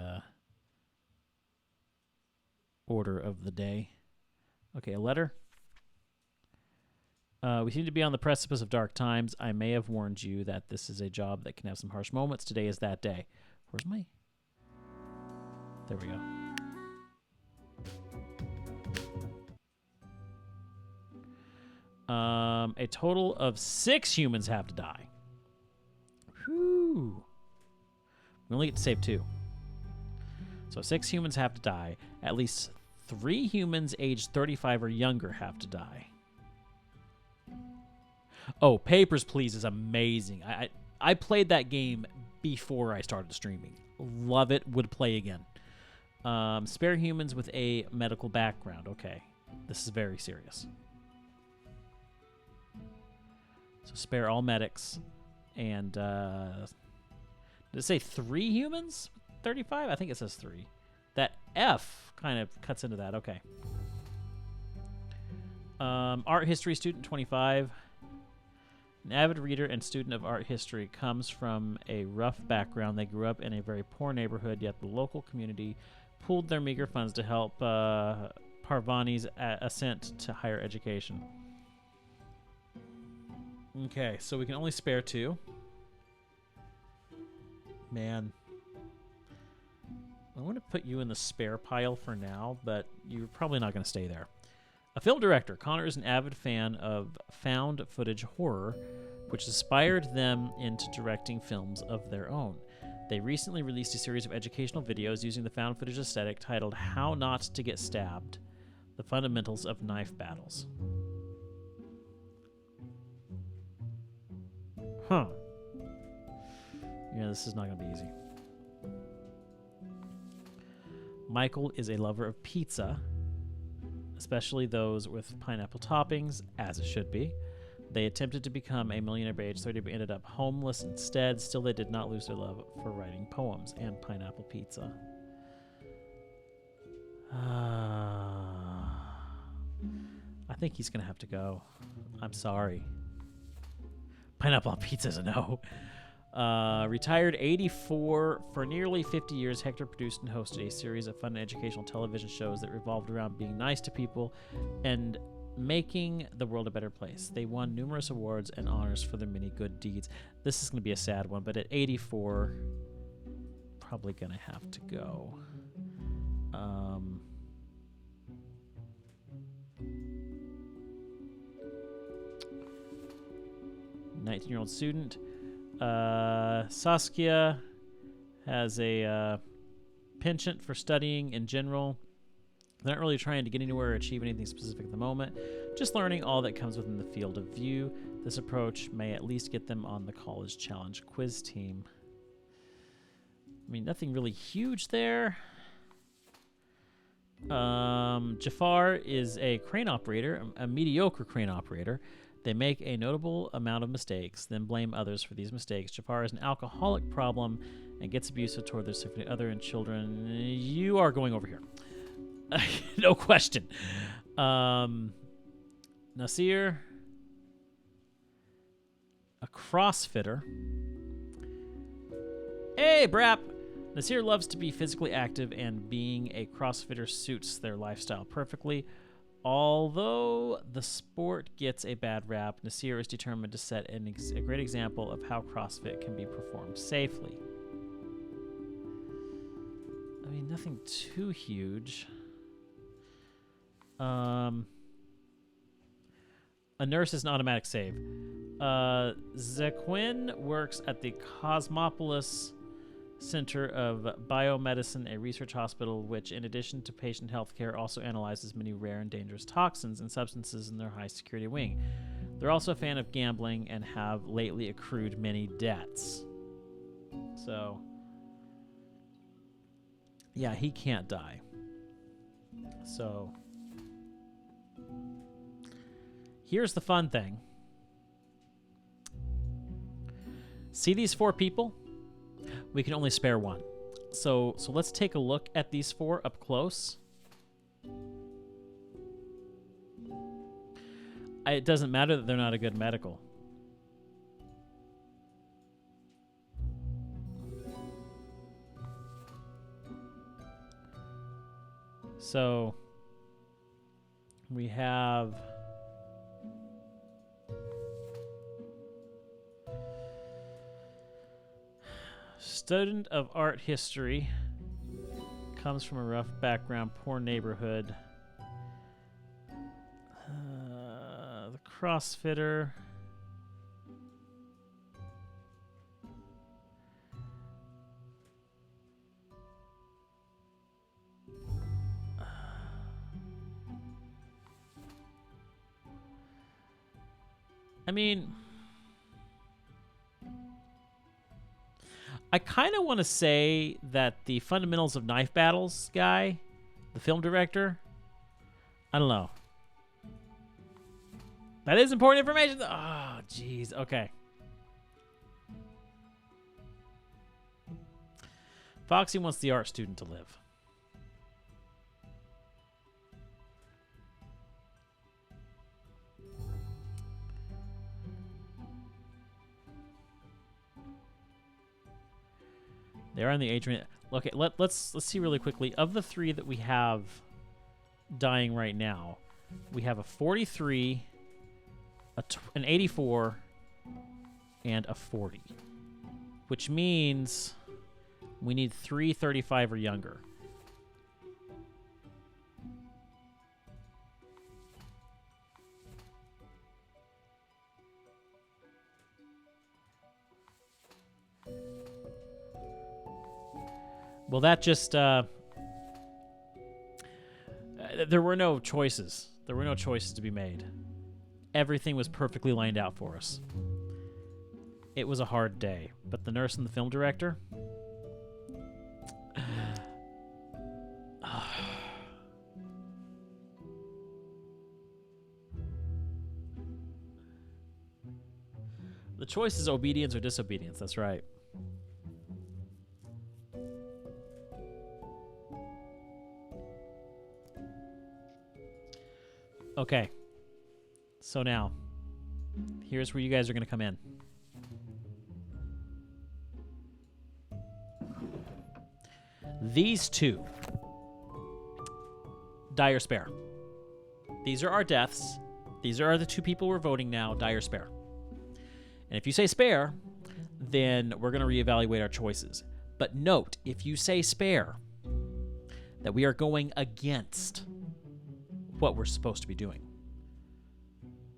order of the day. Okay, a letter. We seem to be on the precipice of dark times. I may have warned you that this is a job that can have some harsh moments. Today is that day. Where's my... There we go. A total of 6 humans have to die. Whew. We only get to save 2. So 6 humans have to die. At least 3 humans aged 35 or younger have to die. Oh, Papers, Please is amazing. I played that game before I started streaming. Love it. Would play again. Spare humans with a medical background. Okay. This is very serious. So spare all medics. And, did it say 3 humans? 35? I think it says 3. That F kind of cuts into that. Okay. Art history student 25. An avid reader and student of art history, comes from a rough background. They grew up in a very poor neighborhood, yet the local community pooled their meager funds to help Parvani's ascent to higher education. Okay, so we can only spare 2. Man. I want to put you in the spare pile for now, but you're probably not going to stay there. A film director, Connor is an avid fan of found footage horror, which inspired them into directing films of their own. They recently released a series of educational videos using the found footage aesthetic titled How Not to Get Stabbed: The Fundamentals of Knife Battles. Huh. Yeah, this is not going to be easy. Michael is a lover of pizza, especially those with pineapple toppings, as it should be. They attempted to become a millionaire by age 30, but ended up homeless instead. Still, they did not lose their love for writing poems and pineapple pizza. I think he's going to have to go. I'm sorry. Pineapple on pizza is a no. Retired 84, for nearly 50 years, Hector produced and hosted a series of fun and educational television shows that revolved around being nice to people and making the world a better place. They won numerous awards and honors for their many good deeds. This is going to be a sad one, but at 84, probably going to have to go. 19-year-old student. Saskia has a penchant for studying in general. They're not really trying to get anywhere or achieve anything specific at the moment, just learning all that comes within the field of view. This approach may at least get them on the college challenge quiz team. I mean, nothing really huge there. Jafar is a crane operator, a mediocre crane operator. They make a notable amount of mistakes, then blame others for these mistakes. Jafar is an alcoholic problem and gets abusive toward their significant other and children. You are going over here. No question. Nasir, a CrossFitter. Hey, Brap! Nasir loves to be physically active, and being a CrossFitter suits their lifestyle perfectly. Although the sport gets a bad rap, Nasir is determined to set a great example of how CrossFit can be performed safely. I mean, nothing too huge. A nurse is an automatic save. Zequin works at the Cosmopolis Center of Biomedicine, a research hospital which, in addition to patient health care, also analyzes many rare and dangerous toxins and substances in their high-security wing. They're also a fan of gambling and have lately accrued many debts. So, yeah, he can't die. So, here's the fun thing. See these 4 people? We can only spare 1. So let's take a look at these 4 up close. It doesn't matter that they're not a good medical. So we have student of art history, comes from a rough background, poor neighborhood. The CrossFitter. I mean, I kind of want to say that the Fundamentals of Knife Battles guy, the film director, I don't know. That is important information. Oh, jeez. Okay. Foxy wants the art student to live. They're on the age range. Okay, let's see really quickly. Of the 3 that we have dying right now, we have a 43, an 84, and a 40, which means we need 3 35 or younger. Well, that just, there were no choices. There were no choices to be made. Everything was perfectly lined out for us. It was a hard day, but the nurse and the film director, the choice is obedience or disobedience. That's right. Okay, so now, here's where you guys are going to come in. These 2, die or spare. These are our deaths. These are the 2 people we're voting now, die or spare. And if you say spare, then we're going to reevaluate our choices. But note, if you say spare, that we are going against what we're supposed to be doing.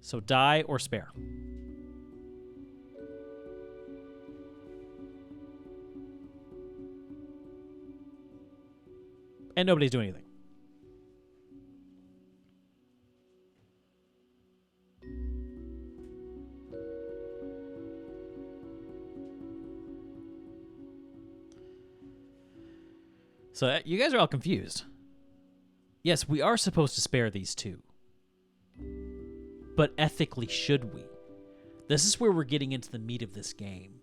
So die or spare. And nobody's doing anything. So you guys are all confused. Yes, we are supposed to spare these 2. But ethically, should we? This is where we're getting into the meat of this game.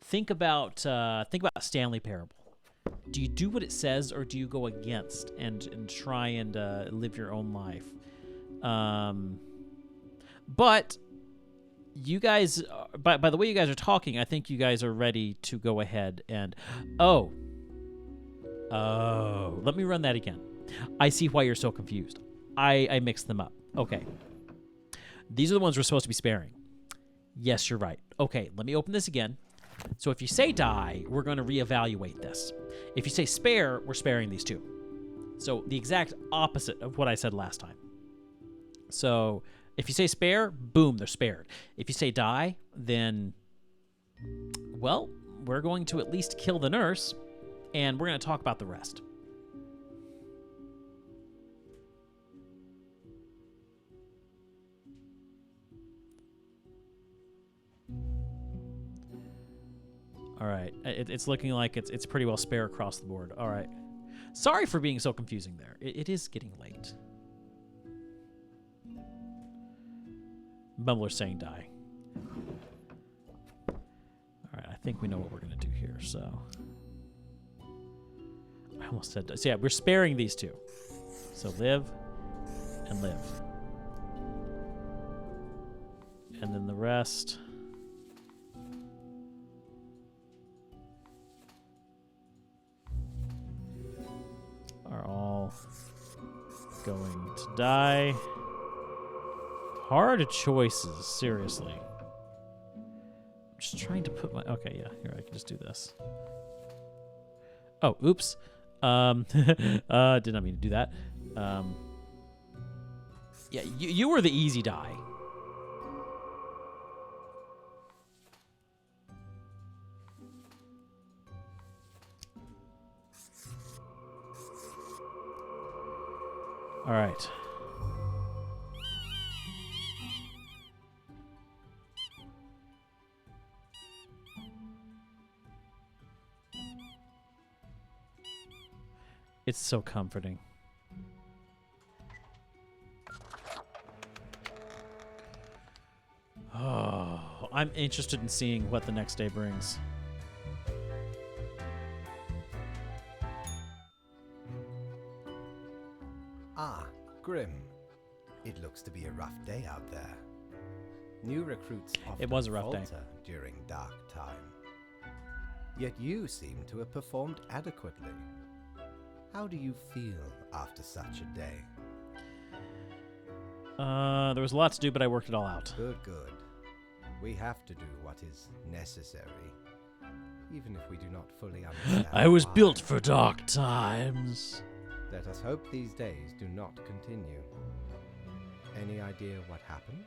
Think about Stanley Parable. Do you do what it says, or do you go against and try and live your own life? But You guys, by the way you guys are talking, I think you guys are ready to go ahead and... Oh, let me run that again. I see why you're so confused. I mixed them up. Okay. These are the ones we're supposed to be sparing. Yes, you're right. Okay, let me open this again. So if you say die, we're going to reevaluate this. If you say spare, we're sparing these two. So the exact opposite of what I said last time. So if you say spare, boom, they're spared. If you say die, then, well, we're going to at least kill the nurse, and we're going to talk about the rest. All right, it's looking like it's pretty well spare across the board. All right. Sorry for being so confusing there. It is getting late. Bumbler's saying die. All right, I think we know what we're going to do here, so... I almost said... So yeah, we're sparing these two. So live and live. And then the rest... are all going to die. Hard choices, seriously. I'm just trying to put my... Okay, yeah, here, I can just do this. Oh, oops. Did not mean to do that. Yeah, you were the easy die. All right. It's so comforting. Oh, I'm interested in seeing what the next day brings. Ah, Grim. It looks to be a rough day out there. New recruits often It was a rough day. falter during dark time. Yet you seem to have performed adequately. How do you feel after such a day? There was a lot to do, but I worked it all out. Good, good. We have to do what is necessary, even if we do not fully understand I was why. built for dark times. Let us hope these days do not continue. Any idea what happened?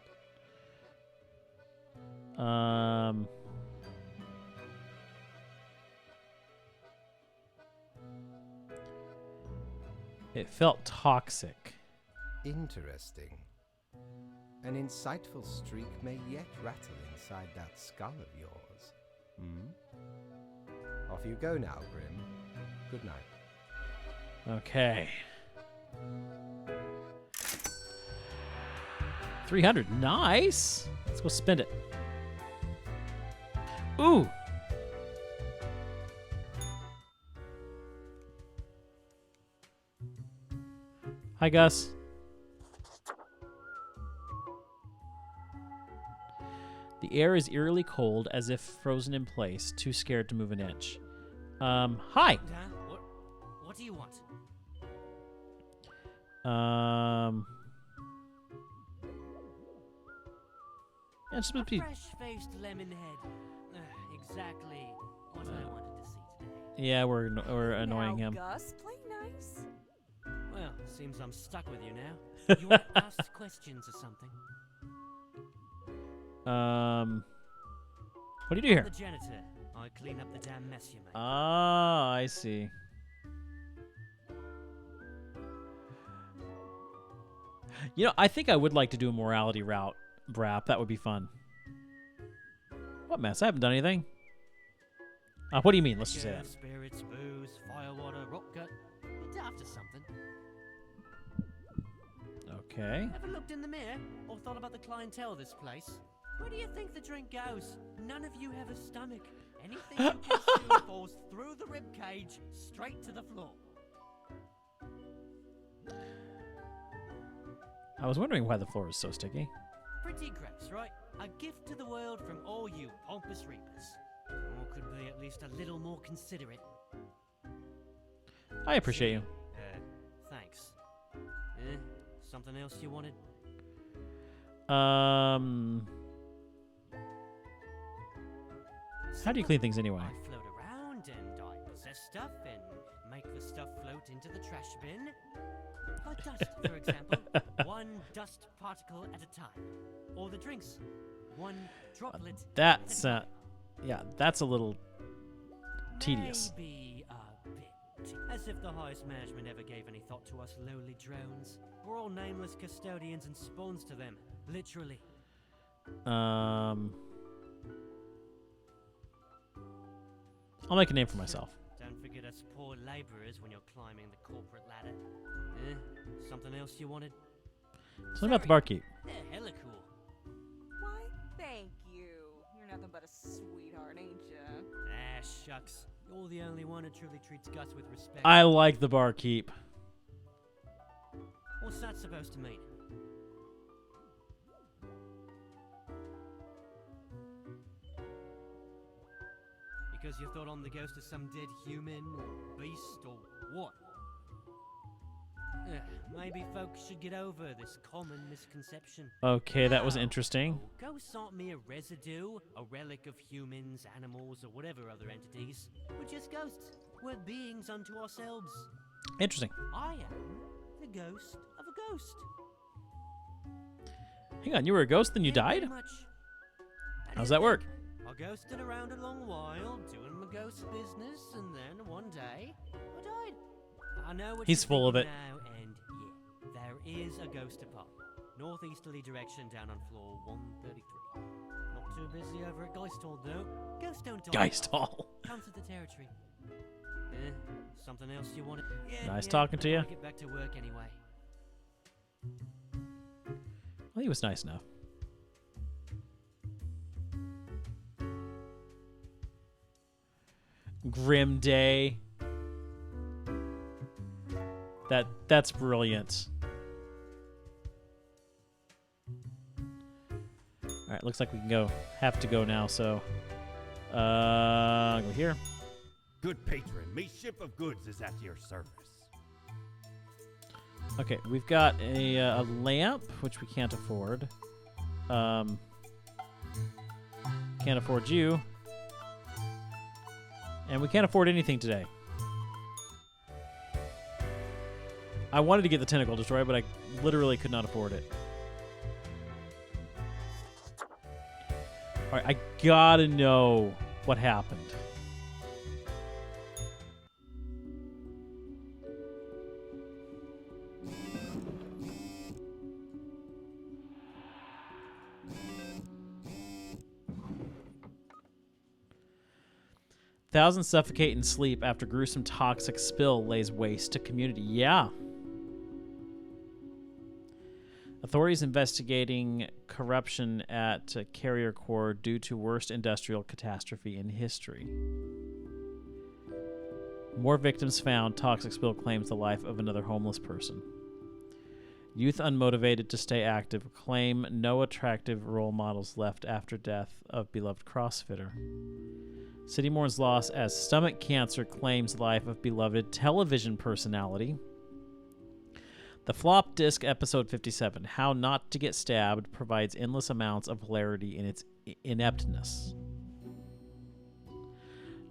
It felt toxic. Interesting. An insightful streak may yet rattle inside that skull of yours. Hmm? Off you go now, Grim. Good night. Okay. 300, nice. Let's go spend it. Ooh. Hi, Gus. The air is eerily cold, as if frozen in place, too scared to move an inch. Hi. What do you want? Yeah, it's supposed to be... Fresh-faced lemon head. Exactly what I wanted to see today. Yeah, we're annoying now, him. Gus, play nice. Well, seems I'm stuck with you now. You want to ask questions or something? What do you do here? The janitor. I clean up the damn mess you made. Ah, I see. You know, I think I would like to do a morality route, Brap. That would be fun. What mess? I haven't done anything. What do you mean? Let's just say that. Spirits, booze, firewater, rock gut. You're after something. Okay. Ever looked in the mirror or thought about the clientele of this place? Where do you think the drink goes? None of you have a stomach. Anything you consume falls through the rib cage straight to the floor. I was wondering why the floor is so sticky. Anti-grace, right? A gift to the world from all you pompous reapers. Or could be at least a little more considerate. I appreciate you. Thanks. Something else you wanted? How do you clean things anyway? I float around and I possess stuff and make the stuff float into the trash bin. Like dust, for example. One dust particle at a time. Or the drinks. One droplet. That's yeah, that's a little tedious. Maybe a bit. As if the highest management ever gave any thought to us lowly drones. We're all nameless custodians and spawns to them. Literally. I'll make a name for myself. Don't forget us poor laborers when you're climbing the corporate ladder. Something else you wanted? Something about the barkeep. They're hella cool. Why, thank you. You're nothing but a sweetheart, ain't ya? Ah, shucks. You're the only one who truly treats Gus with respect. I like the barkeep. What's that supposed to mean? Because you thought I'm the ghost of some dead human or beast or what? Maybe folks should get over this common misconception. Okay, that was No. interesting. Ghosts aren't mere residue, a relic of humans, animals, or whatever other entities. We're just ghosts. We're beings unto ourselves. Interesting. I am the ghost of a ghost. Hang on, you were a ghost, then you Ain't that died? much? How's that work? I ghosted around a long while, doing my ghost business, and then one day, I died. I know what He's you're full of thinking it. now, and yeah, there is a ghost apartment. Northeasterly direction down on floor 133. Not too busy over at Geist Hall, though. Ghosts don't die. Geist Hall. Comes with the territory. Something else you wanted? Yeah, Nice talking to I ya. gotta get back to work anyway. Well, he was nice enough. Grim Day. That's brilliant. All right, looks like we can go. Have to go now. So, go here. Good patron, me ship of goods is at your service. Okay, we've got a lamp which we can't afford. Can't afford you, and we can't afford anything today. I wanted to get the tentacle destroyer, but I literally could not afford it. All right, I gotta know what happened. Thousands suffocate in sleep after gruesome toxic spill lays waste to community. Yeah. Authorities investigating corruption at Carrier Corps due to worst industrial catastrophe in history. More victims found. Toxic spill claims the life of another homeless person. Youth unmotivated to stay active claim no attractive role models left after death of beloved CrossFitter. City mourns loss as stomach cancer claims life of beloved television personality. The Flop Disc episode 57, How Not to Get Stabbed, provides endless amounts of hilarity in its ineptness.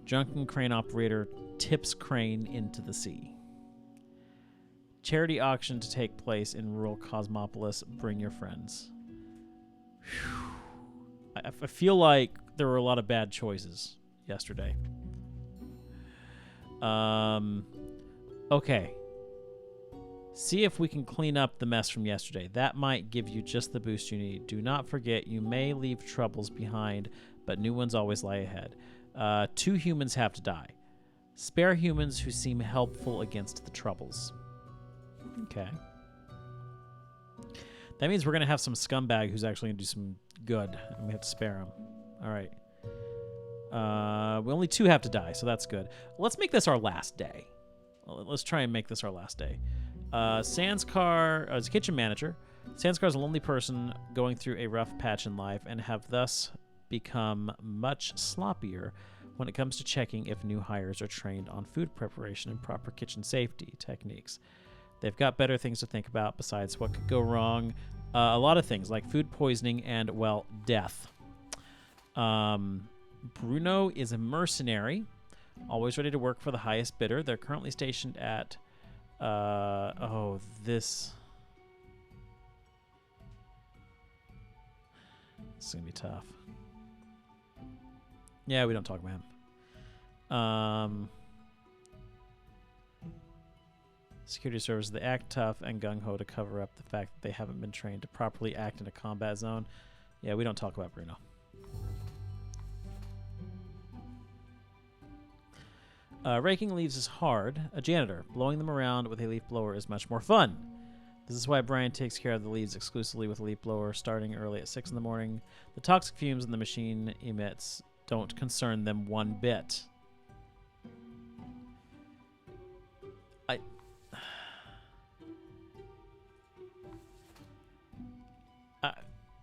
Drunken crane operator tips crane into the sea. Charity auction to take place in rural Cosmopolis. Bring your friends. Whew. I feel like there were a lot of bad choices yesterday. Okay. See if we can clean up the mess from yesterday. That might give you just the boost you need. Do not forget, you may leave troubles behind, but new ones always lie ahead. 2 humans have to die. Spare humans who seem helpful against the troubles. Okay. That means we're going to have some scumbag who's actually going to do some good, and we have to spare him. All right. We only 2 have to die, so that's good. Let's make this our last day. Let's try and make this our last day. Sanskar is kitchen manager. Sandscar is a lonely person going through a rough patch in life and have thus become much sloppier when it comes to checking if new hires are trained on food preparation and proper kitchen safety techniques. They've got better things to think about besides what could go wrong. A lot of things like food poisoning and, well, death. Bruno is a mercenary, always ready to work for the highest bidder. They're currently stationed at... This is going to be tough. Yeah, we don't talk about him. Security services, they act tough and gung-ho to cover up the fact that they haven't been trained to properly act in a combat zone. Yeah, we don't talk about Bruno. Raking leaves is hard. A janitor. Blowing them around with a leaf blower is much more fun. This is why Brian takes care of the leaves exclusively with a leaf blower, starting early at 6 in the morning. The toxic fumes the machine emits don't concern them one bit.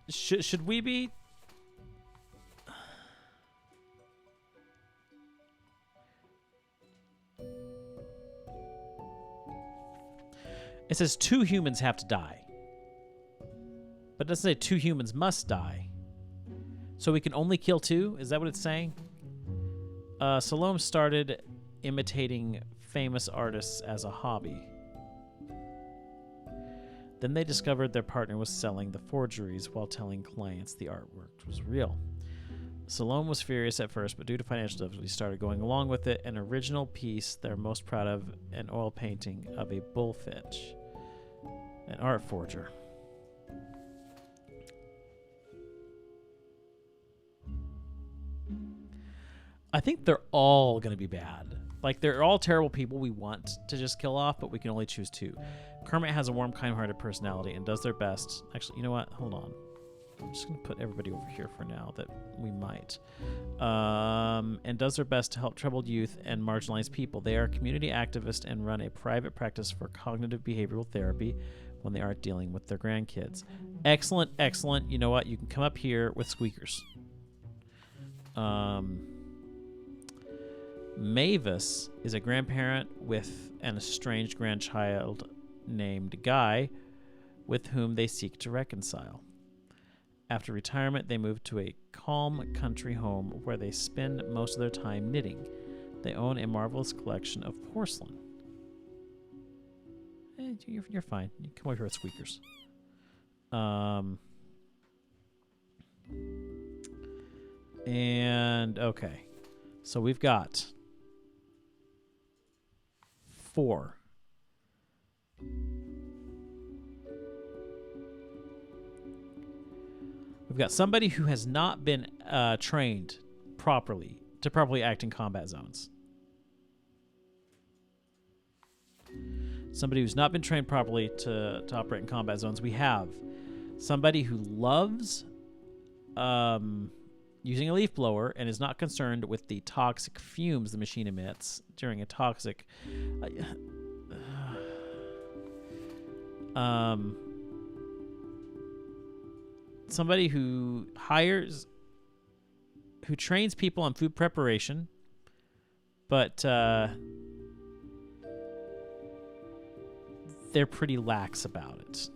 Should we be... It says 2 humans have to die. But it doesn't say 2 humans must die. So we can only kill 2? Is that what it's saying? Salome started imitating famous artists as a hobby. Then they discovered their partner was selling the forgeries while telling clients the artwork was real. Salome was furious at first, but due to financial difficulties, started going along with it. An original piece they're most proud of, an oil painting of a bullfinch. An art forger. I think they're all going to be bad. Like, they're all terrible people we want to just kill off, but we can only choose 2. Kermit has a warm, kind-hearted personality and does their best. Actually, you know what? Hold on. I'm just going to put everybody over here for now that we might. And does their best to help troubled youth and marginalized people. They are community activists and run a private practice for cognitive behavioral therapy when they aren't dealing with their grandkids. Excellent, excellent. You know what? You can come up here with squeakers. Mavis is a grandparent with an estranged grandchild named Guy, with whom they seek to reconcile. After retirement, they move to a calm country home where they spend most of their time knitting. They own a marvelous collection of porcelain. You're fine. You can come over here with squeakers. And, okay. So we've got 4. We've got somebody who has not been trained properly to properly act in combat zones. Somebody who's not been trained properly to operate in combat zones. We have somebody who loves using a leaf blower and is not concerned with the toxic fumes the machine emits during a toxic... somebody who trains people on food preparation, but they're pretty lax about it.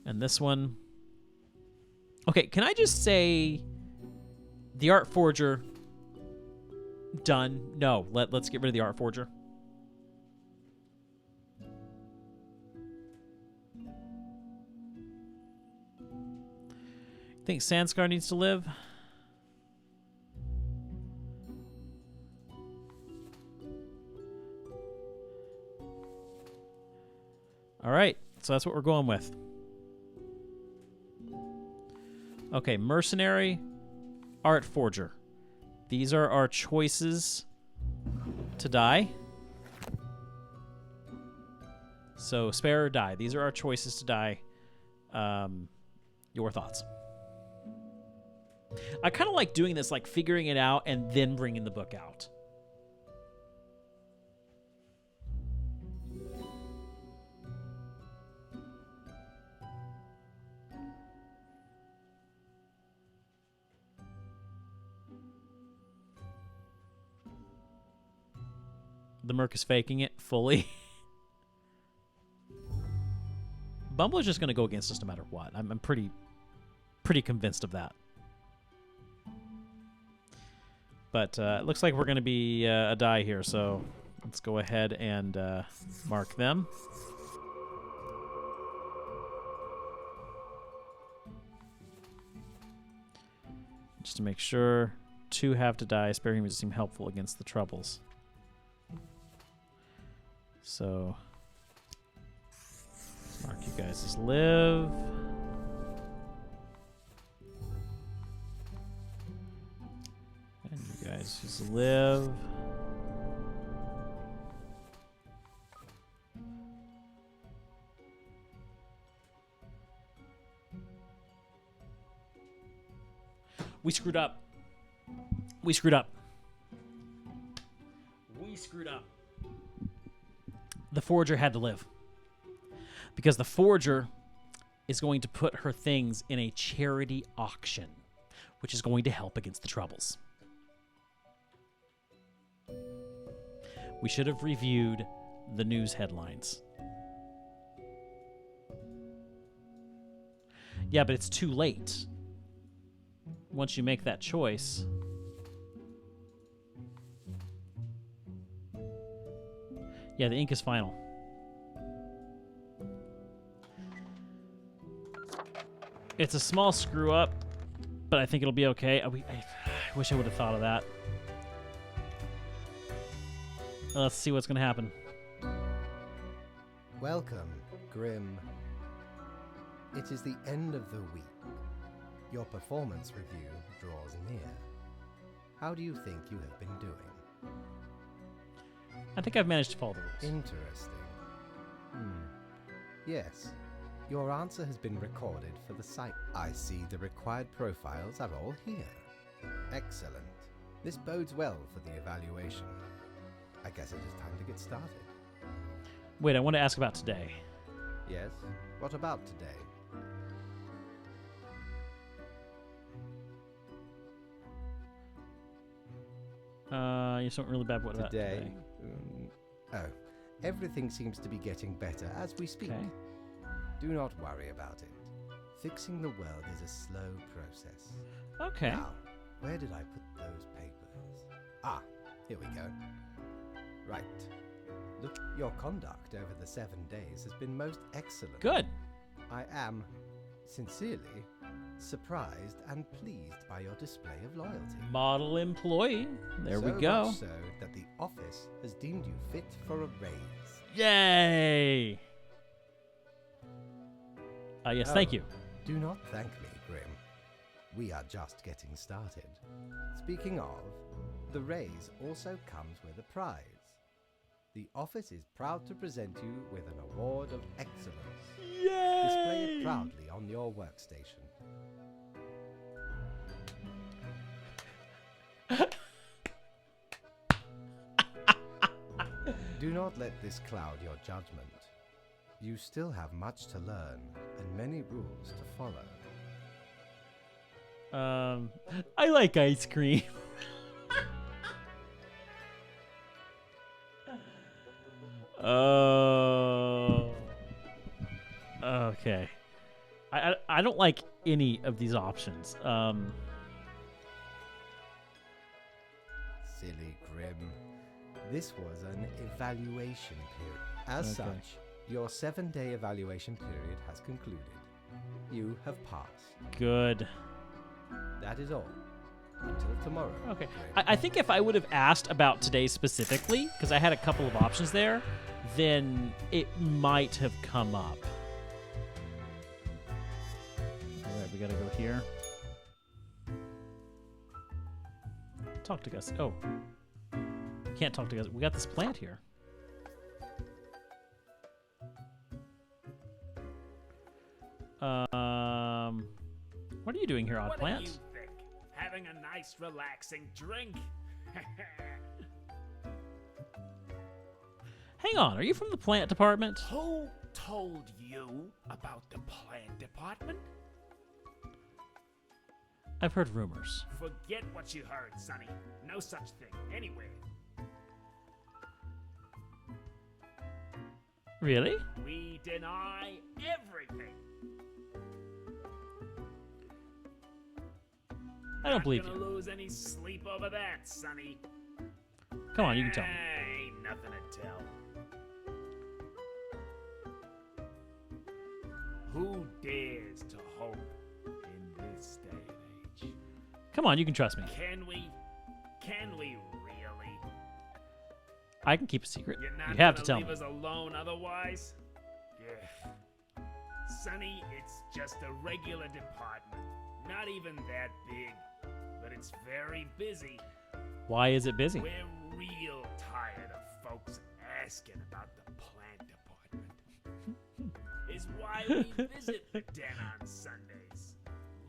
And this one... Okay, can I just say the art forger... Done. No, let's get rid of the art forger. Think Sandscar needs to live? All right, so that's what we're going with. Okay, mercenary, art forger. These are our choices to die. So spare or die. These are our choices to die. Your thoughts? I kind of like doing this, like figuring it out and then bringing the book out. The Merc is faking it fully. Bumbler's just going to go against us no matter what. I'm pretty convinced of that. But it looks like we're going to be a die here, so let's go ahead and mark them. Just to make sure, 2 have to die. Spare humans seem helpful against the troubles. So, mark you guys as live. And you guys just live. We screwed up. We screwed up. We screwed up. The Forager had to live. Because the Forager is going to put her things in a charity auction, which is going to help against the troubles. We should have reviewed the news headlines. Yeah, but it's too late. Once you make that choice. Yeah, the ink is final. It's a small screw up, but I think it'll be okay. I wish I would have thought of that. Let's see what's going to happen. Welcome, Grim. It is the end of the week. Your performance review draws near. How do you think you have been doing? I think I've managed to follow the rules. Interesting. Yes. Your answer has been recorded for the site. I see the required profiles are all here. Excellent. This bodes well for the evaluation. I guess it is time to get started. Wait, I want to ask about today. Yes? What about today? You sound really bad. What about today? Everything seems to be getting better as we speak. Okay. Do not worry about it. Fixing the world is a slow process. Okay. Now, where did I put those papers? Ah, here we go. Right. Look, your conduct over the 7 days has been most excellent. Good. I am, sincerely, surprised and pleased by your display of loyalty. Model employee. There we go. So much so that the office has deemed you fit for a raise. Yay! Yes, thank you. Do not thank me, Grim. We are just getting started. Speaking of, the raise also comes with a prize. The office is proud to present you with an award of excellence. Yay! Display it proudly on your workstation. Do not let this cloud your judgment. You still have much to learn and many rules to follow. I like ice cream. Oh. Okay. I don't like any of these options. Silly Grim. This was an evaluation period. As Okay. such, your 7-day evaluation period has concluded. You have passed. Good. That is all. Until tomorrow. Okay. Grim. I think if I would have asked about today specifically, because I had a couple of options there, then it might have come up. All right, we gotta go here. Talk to Gus. Oh. We can't talk to Gus. We got this plant here. What are you doing here, odd What plant? do you think? Having a nice, relaxing drink? Hang on, are you from the plant department? Who told you about the plant department? I've heard rumors. Forget what you heard, Sonny. No such thing. Anyway. Really? We deny everything. I don't believe Not you. gonna lose any sleep over that, Sonny. Come on, you can tell me. Ain't nothing to tell. Who dares to hope in this day and age? Come on, you can trust me. Can we? Can we really? I can keep a secret. You're not You have to gonna tell leave me. us alone otherwise? Yeah. Sonny, it's just a regular department. Not even that big. But it's very busy. Why is it busy? We're real tired of folks asking about the plant department. Is why we visit the den on Sundays.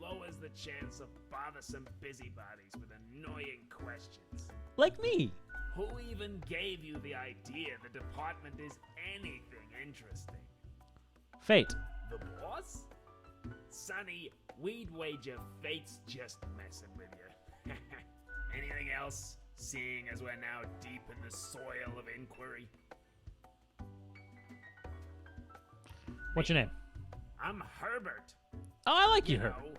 Lowers the chance of bothersome busybodies with annoying questions. Like me. Who even gave you the idea the department is anything interesting? Fate. The boss? Sonny, we'd wager Fate's just messing with you. Anything else, seeing as we're now deep in the soil of inquiry? What's your name? I'm Herbert. Oh, I like you, You Herb. know,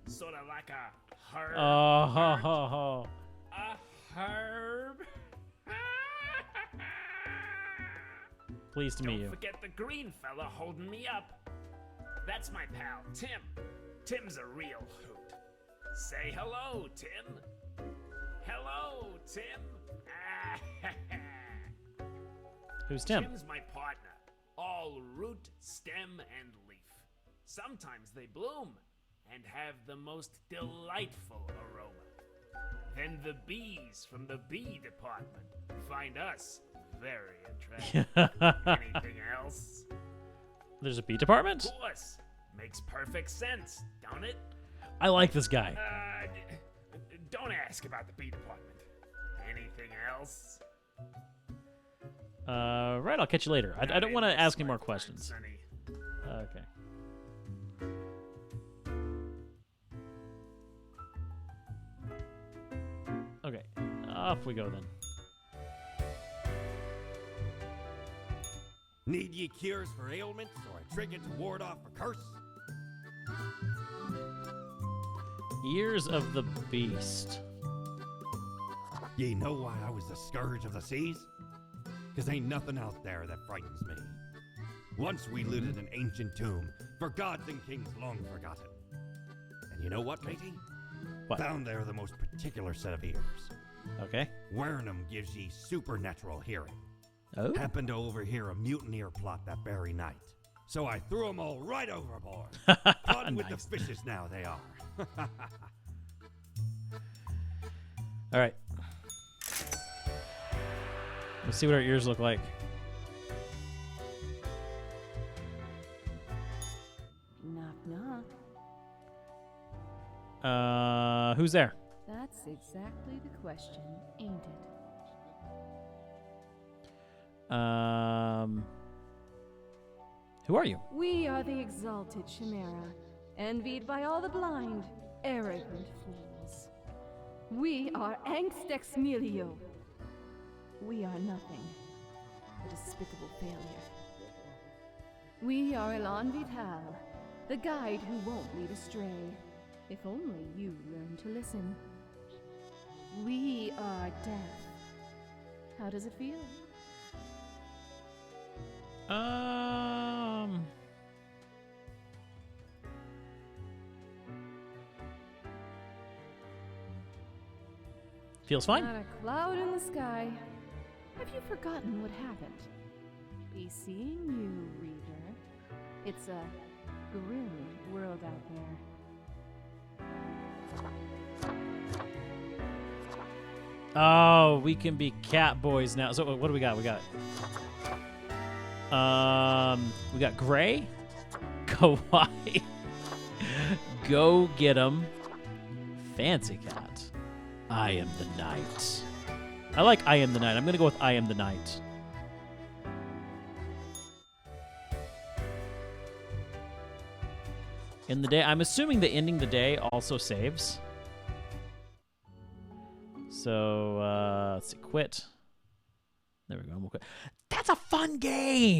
sort of like a herb. Oh, ho, ho, ho. A herb. Pleased to meet Don't you. forget the green fella holding me up. That's my pal, Tim. Tim's a real hoot. Say hello, Tim. Hello, Tim. Who's Tim? Tim's my partner. All root, stem, and leaf. Sometimes they bloom and have the most delightful aroma. Then the bees from the bee department find us very attractive. Anything else? There's a bee department? Of course. Makes perfect sense, don't it? I like this guy. Don't ask about the bee department. Anything else? Right, I'll catch you later. I don't want to ask any more questions. Sonny. Okay. Okay, off we go then. Need ye cures for ailments or a trinket to ward off a curse? Ears of the Beast. Ye know why I was the scourge of the seas? 'Cause ain't nothing out there that frightens me. Once we looted an ancient tomb for gods and kings long forgotten. And you know what, matey? What? Found there the most particular set of ears. Okay. Wearing them gives ye supernatural hearing. Oh. Happened to overhear a mutineer plot that very night. So I threw them all right overboard. Fun with the Nice. fishes now they are. All right. Let's see what our ears look like. Knock, knock. Who's there? That's exactly the question, ain't it? Who are you? We are the exalted Chimera, envied by all the blind, arrogant fools. We are Angst Ex Nihilo. We are nothing. A despicable failure. We are Elan Vital, the guide who won't lead astray. If only you learn to listen. We are deaf. How does it feel? Feels fine. Not a cloud in the sky. Have you forgotten what happened? Be seeing you, reader. It's a grim world out there. Oh, we can be cat boys now. So what do we got? We got Gray, Kawaii, Go Get 'em, Fancy Cat. I am the knight. I like I am the knight. I'm gonna go with I am the knight. In the day, I'm assuming that ending the day also saves. So let's see, quit. There we go. We'll quit. That's a fun game.